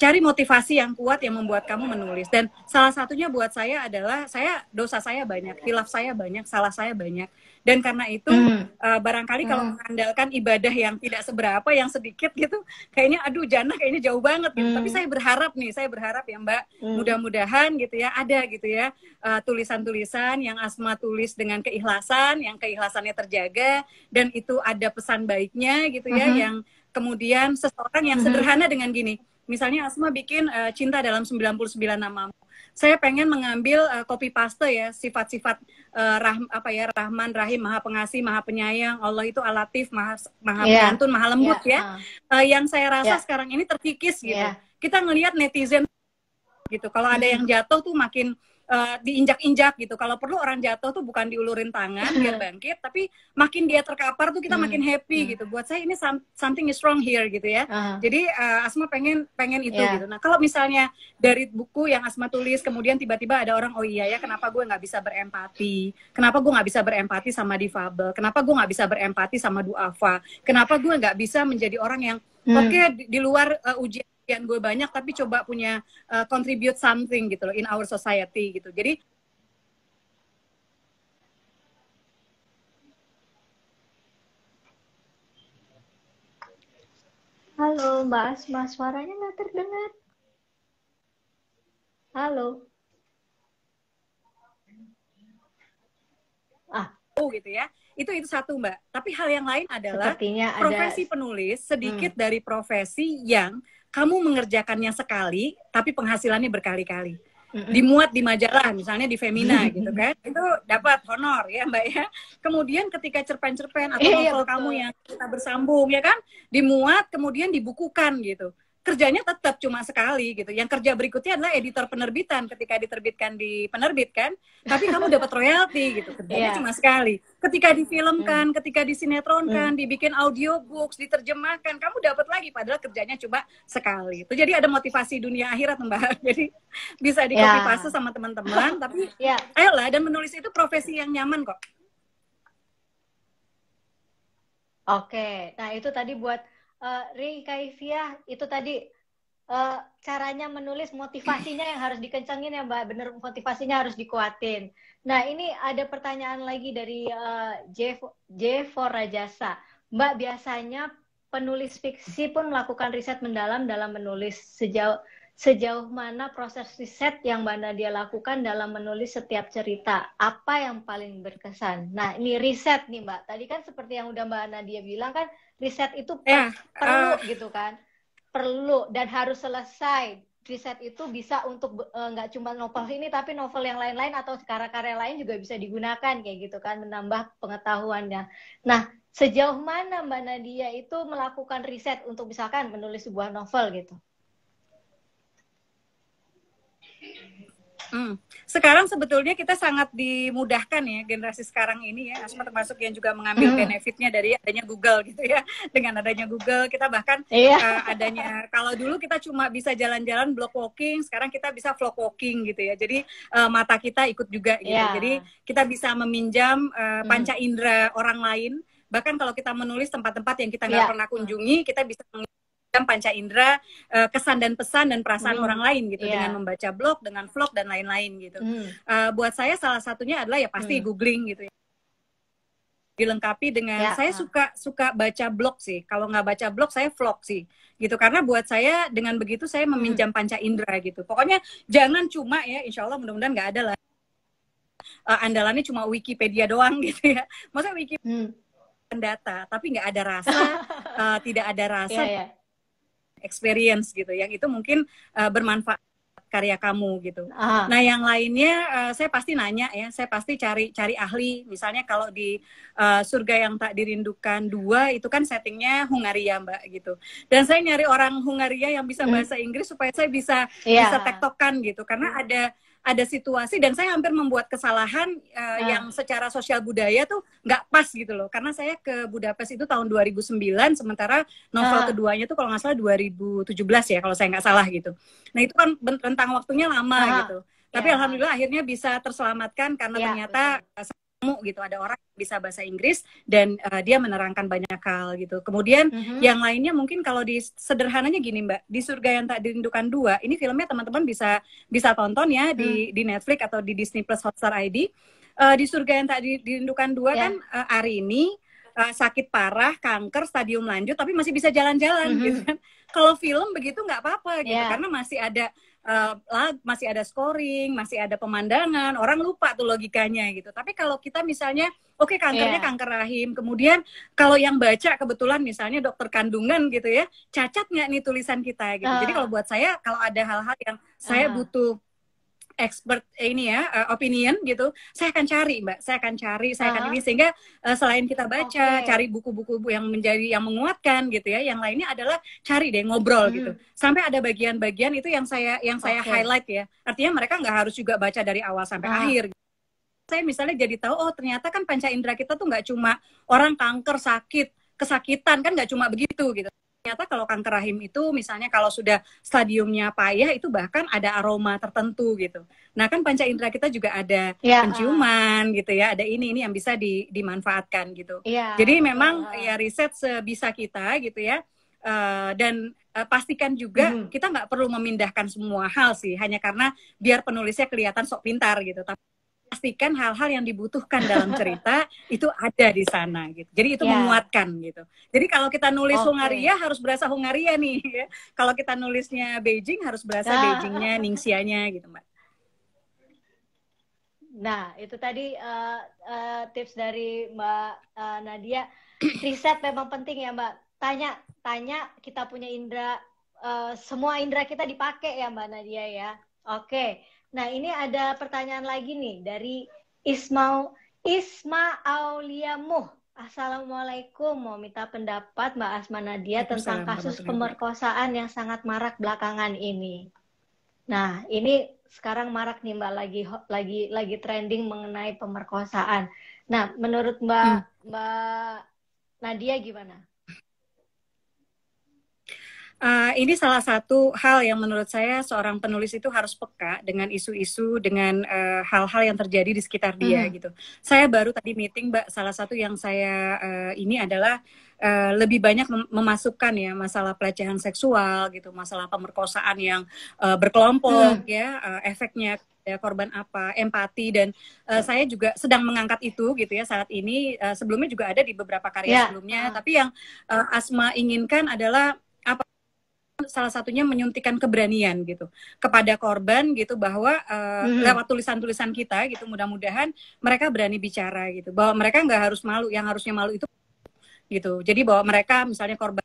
[SPEAKER 2] cari motivasi yang kuat yang membuat kamu menulis. Dan salah satunya buat saya adalah dosa saya banyak, hilaf saya banyak, salah saya banyak. Dan karena itu barangkali kalau mengandalkan ibadah yang tidak seberapa, yang sedikit gitu, kayaknya aduh jannah kayaknya jauh banget gitu. Tapi saya berharap ya Mbak, mudah-mudahan gitu ya ada gitu ya tulisan-tulisan yang Asma tulis dengan keikhlasan, yang keikhlasannya terjaga, dan itu ada pesan baiknya gitu ya, yang kemudian seseorang yang sederhana dengan gini. Misalnya Asma bikin Cinta dalam 99 Namamu. Saya pengen mengambil copy paste ya sifat-sifat Rahman, Rahim, Maha Pengasih, Maha Penyayang, Allah itu Al-Latif, Maha Penyantun, Maha Lembut ya. Yang saya rasa sekarang ini terkikis gitu. Kita ngelihat netizen gitu. Kalau ada yang jatuh tuh makin diinjak-injak gitu. Kalau perlu orang jatuh tuh bukan diulurin tangan biar bangkit, tapi makin dia terkapar tuh kita makin happy gitu. Buat saya ini something is wrong here gitu ya. Jadi Asma pengen itu gitu. Nah kalau misalnya dari buku yang Asma tulis kemudian tiba-tiba ada orang, oh iya ya, kenapa gue nggak bisa berempati? Kenapa gue nggak bisa berempati sama difabel? Kenapa gue nggak bisa berempati sama duafa? Kenapa gue nggak bisa menjadi orang yang di luar ujian gue banyak, tapi coba punya contribute something gitu loh in our society gitu. Jadi
[SPEAKER 3] halo Mbak Asma, suaranya nggak terdengar. Halo.
[SPEAKER 2] Gitu ya. Itu satu Mbak. Tapi hal yang lain adalah profesi penulis sedikit dari profesi yang kamu mengerjakannya sekali, tapi penghasilannya berkali-kali. Dimuat di majalah, misalnya di Femina gitu kan, itu dapat honor ya Mbak ya. Kemudian ketika cerpen-cerpen atau novel kamu yang kita bersambung ya kan, dimuat kemudian dibukukan gitu. Kerjanya tetap cuma sekali gitu. Yang kerja berikutnya adalah editor penerbitan ketika diterbitkan di penerbit kan, tapi kamu dapat royalti gitu. Kerjanya cuma sekali. Ketika difilmkan, ketika disinetronkan, dibikin audiobooks, diterjemahkan, kamu dapat lagi padahal kerjanya cuma sekali. Itu jadi ada motivasi dunia akhirat Mbak. Jadi bisa di copy paste sama teman-teman, tapi ayolah, dan menulis itu profesi yang nyaman kok.
[SPEAKER 3] Oke, nah itu tadi buat Ri Kaifiah, itu tadi caranya menulis, motivasinya yang harus dikencengin ya Mbak, bener motivasinya harus dikuatin. Nah ini ada pertanyaan lagi dari J for Rajasa. Mbak, biasanya penulis fiksi pun melakukan riset mendalam dalam menulis. Sejauh mana proses riset yang Mbak Nadia lakukan dalam menulis setiap cerita? Apa yang paling berkesan? Nah ini riset nih Mbak, tadi kan seperti yang udah Mbak Nadia bilang kan, riset itu perlu gitu kan, perlu dan harus selesai. Riset itu bisa untuk nggak cuma novel ini, tapi novel yang lain-lain atau karya-karya lain juga bisa digunakan kayak gitu kan, menambah pengetahuannya. Nah sejauh mana Mbak Nadia itu melakukan riset untuk misalkan menulis sebuah novel gitu?
[SPEAKER 2] Sekarang sebetulnya kita sangat dimudahkan ya, generasi sekarang ini ya, Asma termasuk yang juga mengambil benefitnya dari adanya Google gitu ya. Dengan adanya Google kita bahkan adanya, kalau dulu kita cuma bisa jalan-jalan block walking, sekarang kita bisa vlog walking gitu ya. Jadi mata kita ikut juga gitu. Jadi kita bisa meminjam panca indera orang lain. Bahkan kalau kita menulis tempat-tempat yang kita nggak pernah kunjungi, kita bisa panca indera, kesan dan pesan dan perasaan orang lain gitu, dengan membaca blog, dengan vlog dan lain-lain gitu. Buat saya salah satunya adalah ya pasti googling gitu ya. Dilengkapi dengan saya suka baca blog sih. Kalau nggak baca blog saya vlog sih gitu, karena buat saya dengan begitu saya meminjam panca indera gitu. Pokoknya jangan cuma ya, insya Allah mudah-mudahan nggak ada lah andalannya cuma Wikipedia doang gitu ya. Maksudnya Wikipedia data tapi nggak ada rasa, tidak ada rasa experience gitu, yang itu mungkin bermanfaat karya kamu gitu. Nah yang lainnya saya pasti nanya ya, saya pasti cari ahli. Misalnya kalau di Surga yang Tak Dirindukan 2 itu kan settingnya Hungaria Mbak gitu. Dan saya nyari orang Hungaria yang bisa bahasa Inggris supaya saya bisa tektokan gitu. Karena ada situasi dan saya hampir membuat kesalahan yang secara sosial budaya tuh nggak pas gitu loh. Karena saya ke Budapest itu tahun 2009, sementara novel keduanya tuh kalau nggak salah 2017 ya, kalau saya nggak salah gitu. Nah itu kan rentang waktunya lama gitu. Tapi alhamdulillah akhirnya bisa terselamatkan karena ternyata gitu ada orang yang bisa bahasa Inggris dan dia menerangkan banyak hal gitu. Kemudian yang lainnya mungkin kalau di sederhananya gini Mbak, di Surga yang Tak Dirindukan 2 ini filmnya teman-teman bisa tonton ya di Netflix atau di Disney Plus Hotstar ID. Di Surga yang Tak Dirindukan 2 kan Arini sakit parah, kanker stadium lanjut tapi masih bisa jalan-jalan gitu kan. Kalau film begitu nggak apa-apa gitu karena masih ada scoring, masih ada pemandangan, orang lupa tuh logikanya gitu. Tapi kalau kita misalnya, kankernya kanker rahim, kemudian kalau yang baca kebetulan misalnya dokter kandungan gitu ya, cacat nggak nih tulisan kita gitu. Jadi kalau buat saya, kalau ada hal-hal yang saya butuh expert opinion gitu, saya akan cari Mbak, saya akan ini sehingga selain kita baca, cari buku-buku yang menguatkan gitu ya, yang lainnya adalah cari deh ngobrol gitu, sampai ada bagian-bagian itu yang saya highlight ya, artinya mereka nggak harus juga baca dari awal sampai akhir. Saya misalnya jadi tahu, oh ternyata kan panca indera kita tuh nggak cuma orang kanker kesakitan kan nggak cuma begitu gitu. Ternyata kalau kanker rahim itu misalnya kalau sudah stadiumnya payah itu bahkan ada aroma tertentu gitu. Nah kan panca indera kita juga ada penciuman gitu ya, ada ini yang bisa dimanfaatkan gitu. Jadi memang ya riset sebisa kita gitu ya, dan pastikan juga kita nggak perlu memindahkan semua hal sih, hanya karena biar penulisnya kelihatan sok pintar gitu. Tapi pastikan hal-hal yang dibutuhkan dalam cerita itu ada di sana gitu. Jadi itu menguatkan gitu. Jadi kalau kita nulis Hungaria harus berasa Hungaria nih ya. Kalau kita nulisnya Beijing harus berasa Beijingnya, Ningxianya gitu Mbak.
[SPEAKER 3] Nah, itu tadi tips dari Mbak Nadia. Riset memang penting ya Mbak. Tanya kita punya indera, semua indera kita dipakai ya Mbak Nadia ya. Oke. Nah, ini ada pertanyaan lagi nih dari Isma Auliamuh. Assalamualaikum, mau minta pendapat Mbak Asma Nadia tentang kasus pemerkosaan yang sangat marak belakangan ini. Nah, ini sekarang marak nih Mbak, lagi trending mengenai pemerkosaan. Nah, menurut Mbak Nadia gimana?
[SPEAKER 2] Ini salah satu hal yang menurut saya seorang penulis itu harus peka dengan isu-isu, dengan hal-hal yang terjadi di sekitar dia gitu. Saya baru tadi meeting Mbak, salah satu yang saya ini adalah lebih banyak memasukkan ya masalah pelecehan seksual gitu, masalah pemerkosaan yang berkelompok ya, efeknya ya, korban apa, empati, dan saya juga sedang mengangkat itu gitu ya saat ini. Sebelumnya juga ada di beberapa karya sebelumnya, tapi yang Asma inginkan adalah salah satunya menyuntikkan keberanian gitu kepada korban gitu, bahwa lewat tulisan-tulisan kita gitu mudah-mudahan mereka berani bicara gitu, bahwa mereka nggak harus malu, yang harusnya malu itu gitu. Jadi bahwa mereka misalnya korban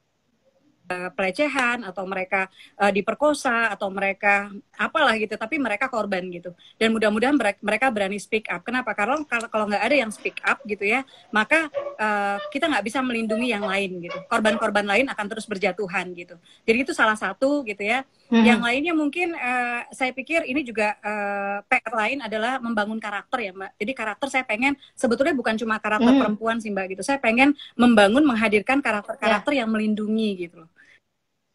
[SPEAKER 2] pelecehan atau mereka diperkosa atau mereka apalah gitu, tapi mereka korban gitu, dan mudah-mudahan mereka berani speak up. Kenapa? Karena kalau nggak ada yang speak up gitu ya, maka kita nggak bisa melindungi yang lain gitu, korban-korban lain akan terus berjatuhan gitu. Jadi itu salah satu gitu ya. Yang lainnya mungkin saya pikir ini juga PR lain adalah membangun karakter ya Mbak. Jadi karakter saya pengen sebetulnya bukan cuma karakter perempuan sih Mbak gitu, saya pengen menghadirkan karakter-karakter yang melindungi gitu loh.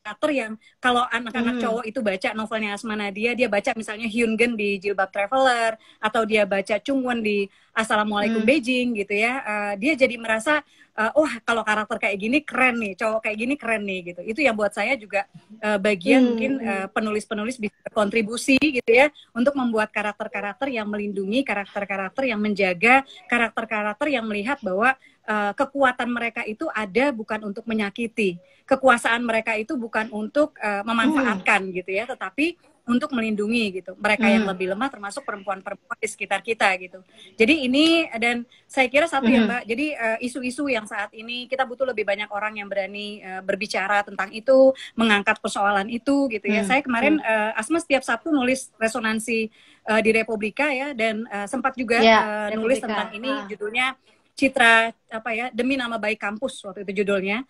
[SPEAKER 2] Karakter yang kalau anak-anak cowok itu baca novelnya Asma Nadia, dia baca misalnya Hyun Gen di Jilbab Traveler, atau dia baca Chung Won di Assalamualaikum Beijing gitu ya, dia jadi merasa kalau karakter kayak gini keren nih, cowok kayak gini keren nih gitu. Itu yang buat saya juga bagian mungkin penulis-penulis bisa berkontribusi gitu ya untuk membuat karakter-karakter yang melindungi, karakter-karakter yang menjaga, karakter-karakter yang melihat bahwa kekuatan mereka itu ada bukan untuk menyakiti, kekuasaan mereka itu bukan untuk memanfaatkan gitu ya, tetapi untuk melindungi gitu mereka yang lebih lemah, termasuk perempuan-perempuan di sekitar kita gitu. Jadi ini, dan saya kira satu ya Mbak, jadi isu-isu yang saat ini kita butuh lebih banyak orang yang berani berbicara tentang itu, mengangkat persoalan itu gitu ya. Saya kemarin Asma setiap Sabtu nulis resonansi di Republika ya, dan sempat juga nulis tentang ini, judulnya Citra apa ya, Demi Nama Baik Kampus waktu itu judulnya.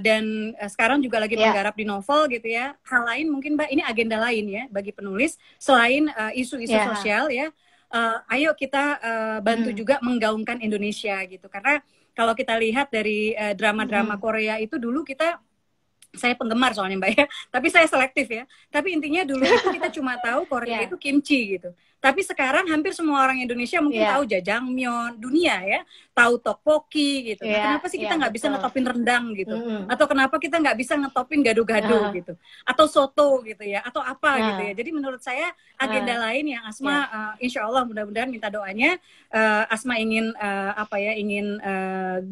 [SPEAKER 2] Dan sekarang juga lagi menggarap di novel gitu ya. Hal lain mungkin Mbak, ini agenda lain ya bagi penulis selain isu-isu sosial ya. Ayo kita bantu juga menggaungkan Indonesia gitu. Karena kalau kita lihat dari drama-drama Korea itu dulu saya penggemar soalnya Mbak ya, tapi saya selektif ya. Tapi intinya dulu itu kita cuma tahu Korea itu kimchi gitu. Tapi sekarang hampir semua orang Indonesia mungkin tahu jajangmyeon, dunia ya, tahu tteokbokki gitu. Nah, kenapa sih kita nggak bisa ngetopin rendang gitu? Atau kenapa kita nggak bisa ngetopin gado-gado gitu? Atau soto gitu ya? Atau apa gitu ya? Jadi menurut saya agenda lain yang Asma, insya Allah mudah-mudahan minta doanya, Asma ingin ingin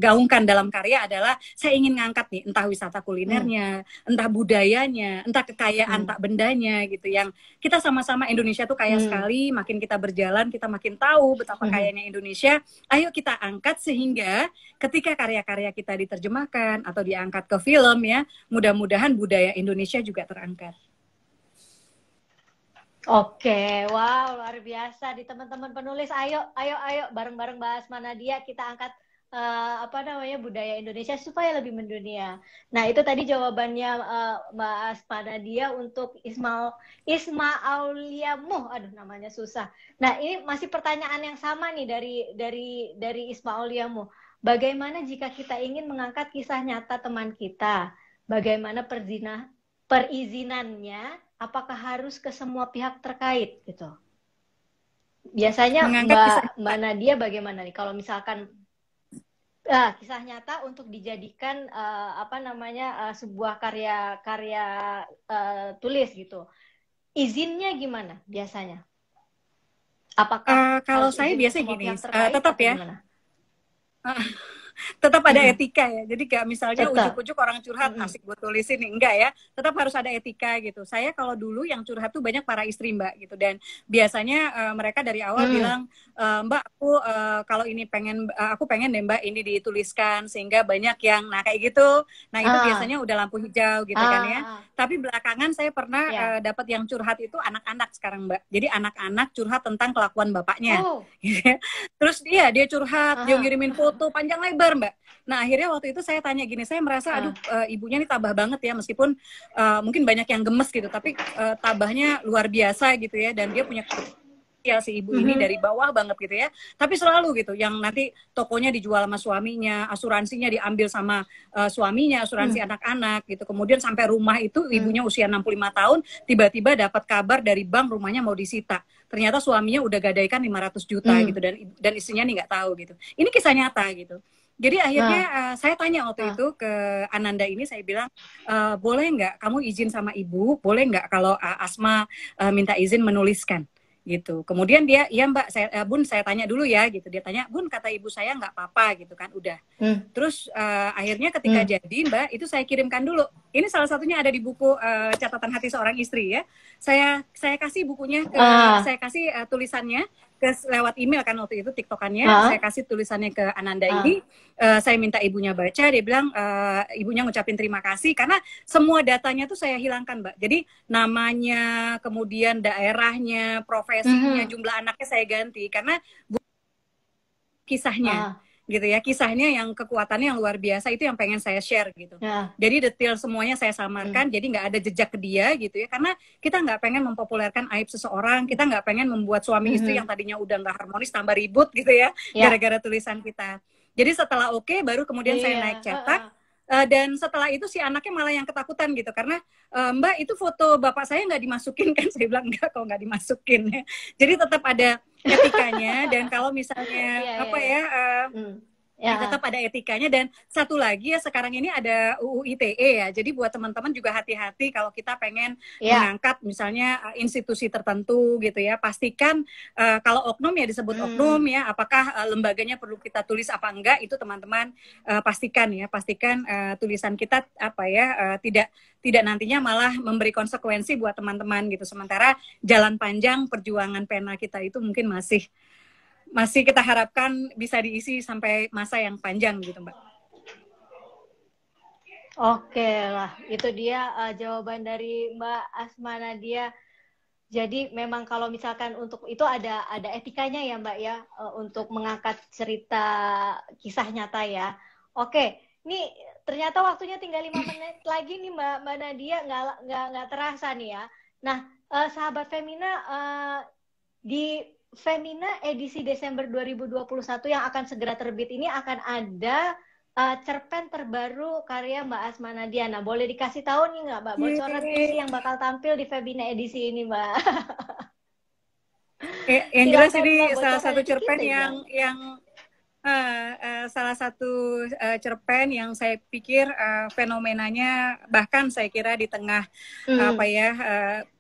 [SPEAKER 2] gaungkan dalam karya adalah saya ingin ngangkat nih, entah wisata kulinernya, entah budayanya, entah kekayaan tak bendanya gitu, yang kita sama-sama Indonesia tuh kaya sekali. Makin kita berjalan, kita makin tahu betapa kayanya Indonesia. Ayo kita angkat sehingga ketika karya-karya kita diterjemahkan atau diangkat ke film ya, mudah-mudahan budaya Indonesia juga terangkat.
[SPEAKER 3] Oke, wow, luar biasa. Di teman-teman penulis, ayo bareng-bareng Mbak Asma Nadia kita angkat budaya Indonesia supaya lebih mendunia. Nah, itu tadi jawabannya Mbak Asma Nadia untuk Ismauliamuh. Aduh, namanya susah. Nah, ini masih pertanyaan yang sama nih dari Ismauliamuh. Bagaimana jika kita ingin mengangkat kisah nyata teman kita? Bagaimana perizinannya? Apakah harus ke semua pihak terkait gitu? Biasanya Mbak Nadia bagaimana nih kalau misalkan kisah nyata untuk dijadikan sebuah karya tulis gitu, izinnya gimana biasanya? Apakah
[SPEAKER 2] kalau saya biasa gini, tetap ya, tetap ada etika ya. Jadi kayak misalnya ujuk-ujuk orang curhat, asik gue tulis ini, enggak ya. Tetap harus ada etika gitu. Saya kalau dulu yang curhat tuh banyak para istri Mbak gitu, dan biasanya mereka dari awal bilang, Mbak aku kalau ini aku pengen deh Mbak ini dituliskan sehingga banyak yang, nah kayak gitu. Nah itu biasanya udah lampu hijau gitu kan ya. Tapi belakangan saya pernah dapat yang curhat itu anak-anak sekarang Mbak. Jadi anak-anak curhat tentang kelakuan bapaknya. Terus dia curhat, dia ngirimin foto panjang lebar Mbak. Nah akhirnya waktu itu saya tanya gini, saya merasa aduh ibunya ini tabah banget ya, meskipun mungkin banyak yang gemes gitu, tapi tabahnya luar biasa gitu ya, dan dia punya si ibu ini dari bawah banget gitu ya, tapi selalu gitu yang nanti tokonya dijual sama suaminya, asuransinya diambil sama suaminya, asuransi anak-anak gitu, kemudian sampai rumah itu ibunya usia 65 tahun tiba-tiba dapat kabar dari bank rumahnya mau disita, ternyata suaminya udah gadaikan 500 juta gitu, dan istrinya nih nggak tahu gitu. Ini kisah nyata gitu. Jadi akhirnya saya tanya waktu itu ke Ananda ini, saya bilang, boleh nggak kamu izin sama ibu, boleh nggak kalau Asma minta izin menuliskan gitu. Kemudian dia, iya Mbak, Bun saya tanya dulu ya gitu. Dia tanya, Bun kata ibu saya nggak apa-apa gitu kan, udah. Terus akhirnya ketika jadi Mbak, itu saya kirimkan dulu. Ini salah satunya ada di buku Catatan Hati Seorang Istri ya. Saya kasih bukunya, saya kasih tulisannya lewat email kan waktu itu, tiktokannya, saya kasih tulisannya ke Ananda ini, saya minta ibunya baca, dia bilang ibunya ngucapin terima kasih karena semua datanya tuh saya hilangkan Mbak. Jadi namanya, kemudian daerahnya, profesinya, jumlah anaknya saya ganti karena kisahnya. Gitu ya, kisahnya yang kekuatannya yang luar biasa, itu yang pengen saya share gitu. Jadi detail semuanya saya samarkan, jadi nggak ada jejak ke dia gitu ya, karena kita nggak pengen mempopulerkan aib seseorang, kita nggak pengen membuat suami istri yang tadinya udah nggak harmonis tambah ribut gitu ya, gara-gara tulisan kita. Jadi setelah baru kemudian saya naik cetak, dan setelah itu si anaknya malah yang ketakutan gitu, karena Mbak itu foto bapak saya nggak dimasukin kan, saya bilang enggak kok nggak dimasukin ya. Jadi tetap ada etikanya, dan kalau misalnya tetap ada etikanya. Dan satu lagi ya, sekarang ini ada UU ITE ya. Jadi buat teman-teman juga hati-hati kalau kita pengen mengangkat misalnya institusi tertentu gitu ya. Pastikan kalau oknum ya disebut oknum ya. Apakah lembaganya perlu kita tulis apa enggak, itu teman-teman pastikan ya. Pastikan tulisan kita apa ya tidak nantinya malah memberi konsekuensi buat teman-teman gitu. Sementara jalan panjang perjuangan pena kita itu mungkin masih kita harapkan bisa diisi sampai masa yang panjang gitu, Mbak.
[SPEAKER 3] Oke lah, itu dia jawaban dari Mbak Asma Nadia. Jadi memang kalau misalkan untuk itu ada etikanya ya Mbak ya, untuk mengangkat cerita kisah nyata ya. Oke, nih ternyata waktunya tinggal 5 menit lagi nih Mbak Nadia, nggak terasa nih ya. Nah, sahabat Femina, di Femina edisi Desember 2021 yang akan segera terbit ini akan ada cerpen terbaru karya Mbak Asma Nadia. Nah, boleh dikasih tahu nih nggak Mbak, bocoran isi yang bakal tampil di Femina edisi ini Mbak?
[SPEAKER 2] Yang jelas ini salah satu cerpen yang salah satu cerpen yang saya pikir fenomenanya bahkan saya kira di tengah apa ya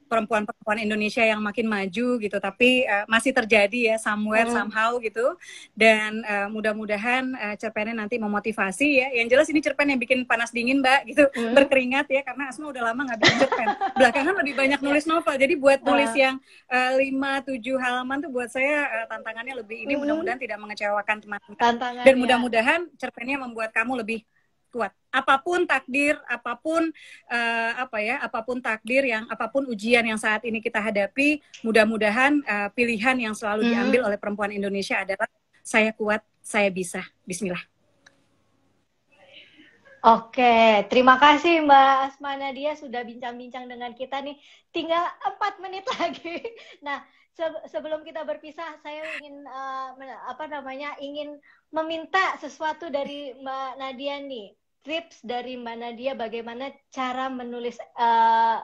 [SPEAKER 2] perempuan-perempuan Indonesia yang makin maju gitu, tapi masih terjadi ya somewhere somehow gitu. Dan mudah-mudahan cerpennya nanti memotivasi ya. Yang jelas ini cerpen yang bikin panas dingin Mbak gitu, berkeringat ya, karena Asma udah lama nggak bikin cerpen. Belakangan lebih banyak nulis novel, jadi buat nulis yang 5-7 halaman tuh buat saya tantangannya lebih. Ini mudah-mudahan tidak mengecewakan teman-teman. Dan mudah-mudahan cerpennya membuat kamu lebih kuat. Apapun takdir, apapun apapun takdir apapun ujian yang saat ini kita hadapi, mudah-mudahan pilihan yang selalu diambil oleh perempuan Indonesia adalah saya kuat, saya bisa. Bismillah.
[SPEAKER 3] Oke, terima kasih Mbak Asma Nadia sudah bincang-bincang dengan kita nih. Tinggal 4 menit lagi. Nah, sebelum kita berpisah, saya ingin ingin meminta sesuatu dari Mbak Nadia nih. Tips dari Mbak Nadia bagaimana cara menulis,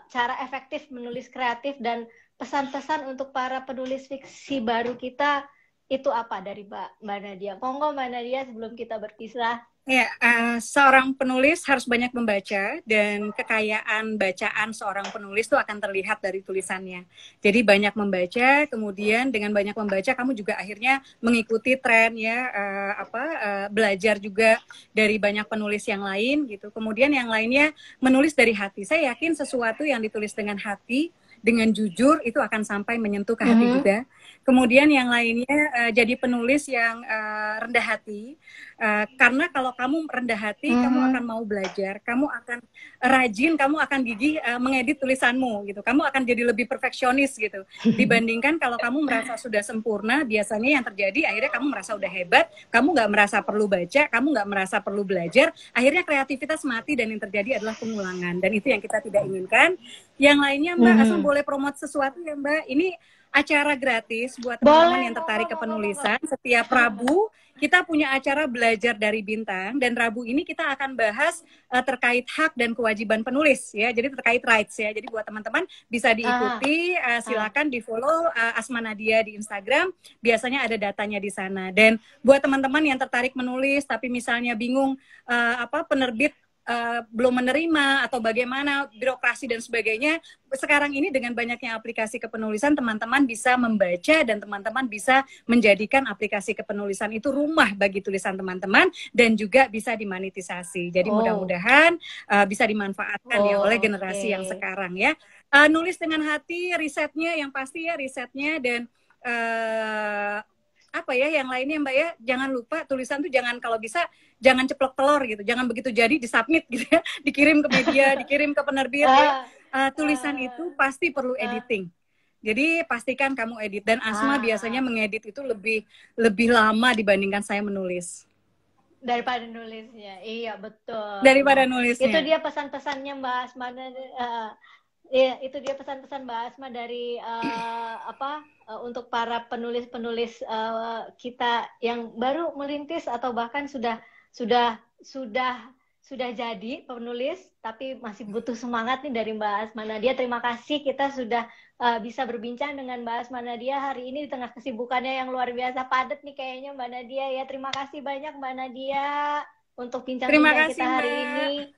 [SPEAKER 3] cara efektif menulis kreatif, dan pesan-pesan untuk para penulis fiksi baru kita itu apa dari Mbak Nadia? Monggo Mbak Nadia sebelum kita berpisah.
[SPEAKER 2] Ya, seorang penulis harus banyak membaca, dan kekayaan bacaan seorang penulis itu akan terlihat dari tulisannya. Jadi banyak membaca, kemudian dengan banyak membaca kamu juga akhirnya mengikuti tren ya, belajar juga dari banyak penulis yang lain gitu. Kemudian yang lainnya menulis dari hati. Saya yakin sesuatu yang ditulis dengan hati, dengan jujur itu akan sampai menyentuh ke hati juga. Kemudian yang lainnya jadi penulis yang rendah hati, karena kalau kamu rendah hati, kamu akan mau belajar, kamu akan rajin, kamu akan gigih mengedit tulisanmu gitu. Kamu akan jadi lebih perfeksionis gitu. Dibandingkan kalau kamu merasa sudah sempurna, biasanya yang terjadi akhirnya kamu merasa udah hebat, kamu nggak merasa perlu baca, kamu nggak merasa perlu belajar, akhirnya kreativitas mati dan yang terjadi adalah pengulangan. Dan itu yang kita tidak inginkan. Yang lainnya Mbak Asma boleh promote sesuatu ya Mbak? Ini acara gratis buat teman-teman yang tertarik ke penulisan. Setiap Rabu kita punya acara belajar dari bintang, dan Rabu ini kita akan bahas terkait hak dan kewajiban penulis ya. Jadi terkait rights ya. Jadi buat teman-teman bisa diikuti, silakan di-follow Asma Nadia di Instagram. Biasanya ada datanya di sana. Dan buat teman-teman yang tertarik menulis tapi misalnya bingung penerbit belum menerima atau bagaimana birokrasi dan sebagainya, sekarang ini dengan banyaknya aplikasi kepenulisan, teman-teman bisa membaca dan teman-teman bisa menjadikan aplikasi kepenulisan itu rumah bagi tulisan teman-teman dan juga bisa dimonetisasi. Jadi mudah-mudahan bisa dimanfaatkan ya oleh generasi yang sekarang ya. Nulis dengan hati, risetnya yang pasti ya, risetnya, dan yang lainnya Mbak ya, jangan lupa tulisan tuh jangan, kalau bisa jangan ceplok telur gitu, jangan begitu jadi disubmit gitu ya, dikirim ke media, dikirim ke penerbit ya. Tulisan itu pasti perlu editing. Jadi pastikan kamu edit, dan Asma biasanya mengedit itu lebih lama dibandingkan saya menulis.
[SPEAKER 3] Daripada nulisnya, iya betul.
[SPEAKER 2] Daripada nulisnya.
[SPEAKER 3] Itu dia pesan-pesannya Mbak Asma. Iya, itu dia pesan-pesan Mbak Asma dari untuk para penulis-penulis kita yang baru merintis atau bahkan sudah sudah jadi penulis, tapi masih butuh semangat nih dari Mbak Asma Nadia. Terima kasih kita sudah bisa berbincang dengan Mbak Asma Nadia hari ini di tengah kesibukannya yang luar biasa padat nih kayaknya Mbak Nadia ya. Terima kasih banyak Mbak Nadia untuk bincang-bincang kita hari ini.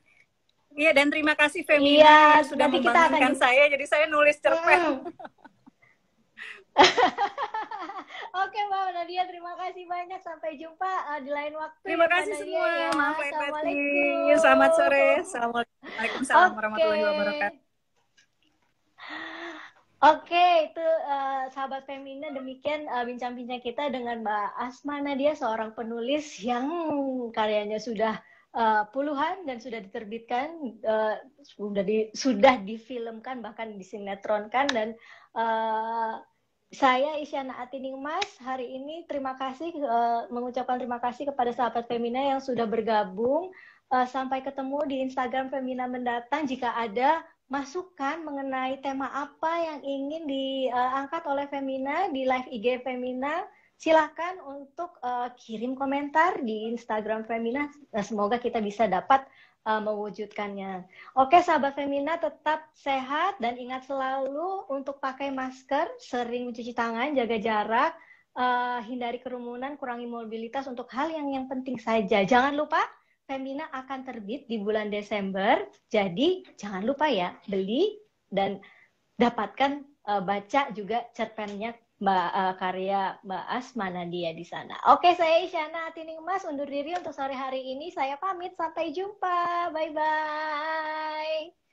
[SPEAKER 2] Iya, dan terima kasih Femina yang sudah membangunkan saya, jadi saya nulis cerpen.
[SPEAKER 3] Oke Mbak Nadia, terima kasih banyak. Sampai jumpa di lain waktu.
[SPEAKER 2] Terima kasih semua.
[SPEAKER 3] Ya.
[SPEAKER 2] Assalamualaikum. Selamat sore. Assalamualaikum warahmatullahi wabarakatuh.
[SPEAKER 3] Oke, itu sahabat Femina, demikian bincang-bincang kita dengan Mbak Asma Nadia, seorang penulis yang karyanya sudah puluhan dan sudah diterbitkan, sudah difilmkan, bahkan disinetronkan. Dan saya Isyana Atiningmas hari ini mengucapkan terima kasih kepada sahabat Femina yang sudah bergabung. Sampai ketemu di Instagram Femina mendatang. Jika ada masukan mengenai tema apa yang ingin diangkat oleh Femina di live IG Femina, silakan untuk kirim komentar di Instagram Femina. Semoga kita bisa dapat mewujudkannya. Oke sahabat Femina, tetap sehat dan ingat selalu untuk pakai masker, sering mencuci tangan, jaga jarak, hindari kerumunan, kurangi mobilitas untuk hal yang penting saja. Jangan lupa Femina akan terbit di bulan Desember, jadi jangan lupa ya beli dan dapatkan baca juga cerpennya karya Mbak Asma Nadia di sana. Oke, saya Isyana Atiningmas undur diri untuk sore hari ini. Saya pamit, sampai jumpa. Bye-bye.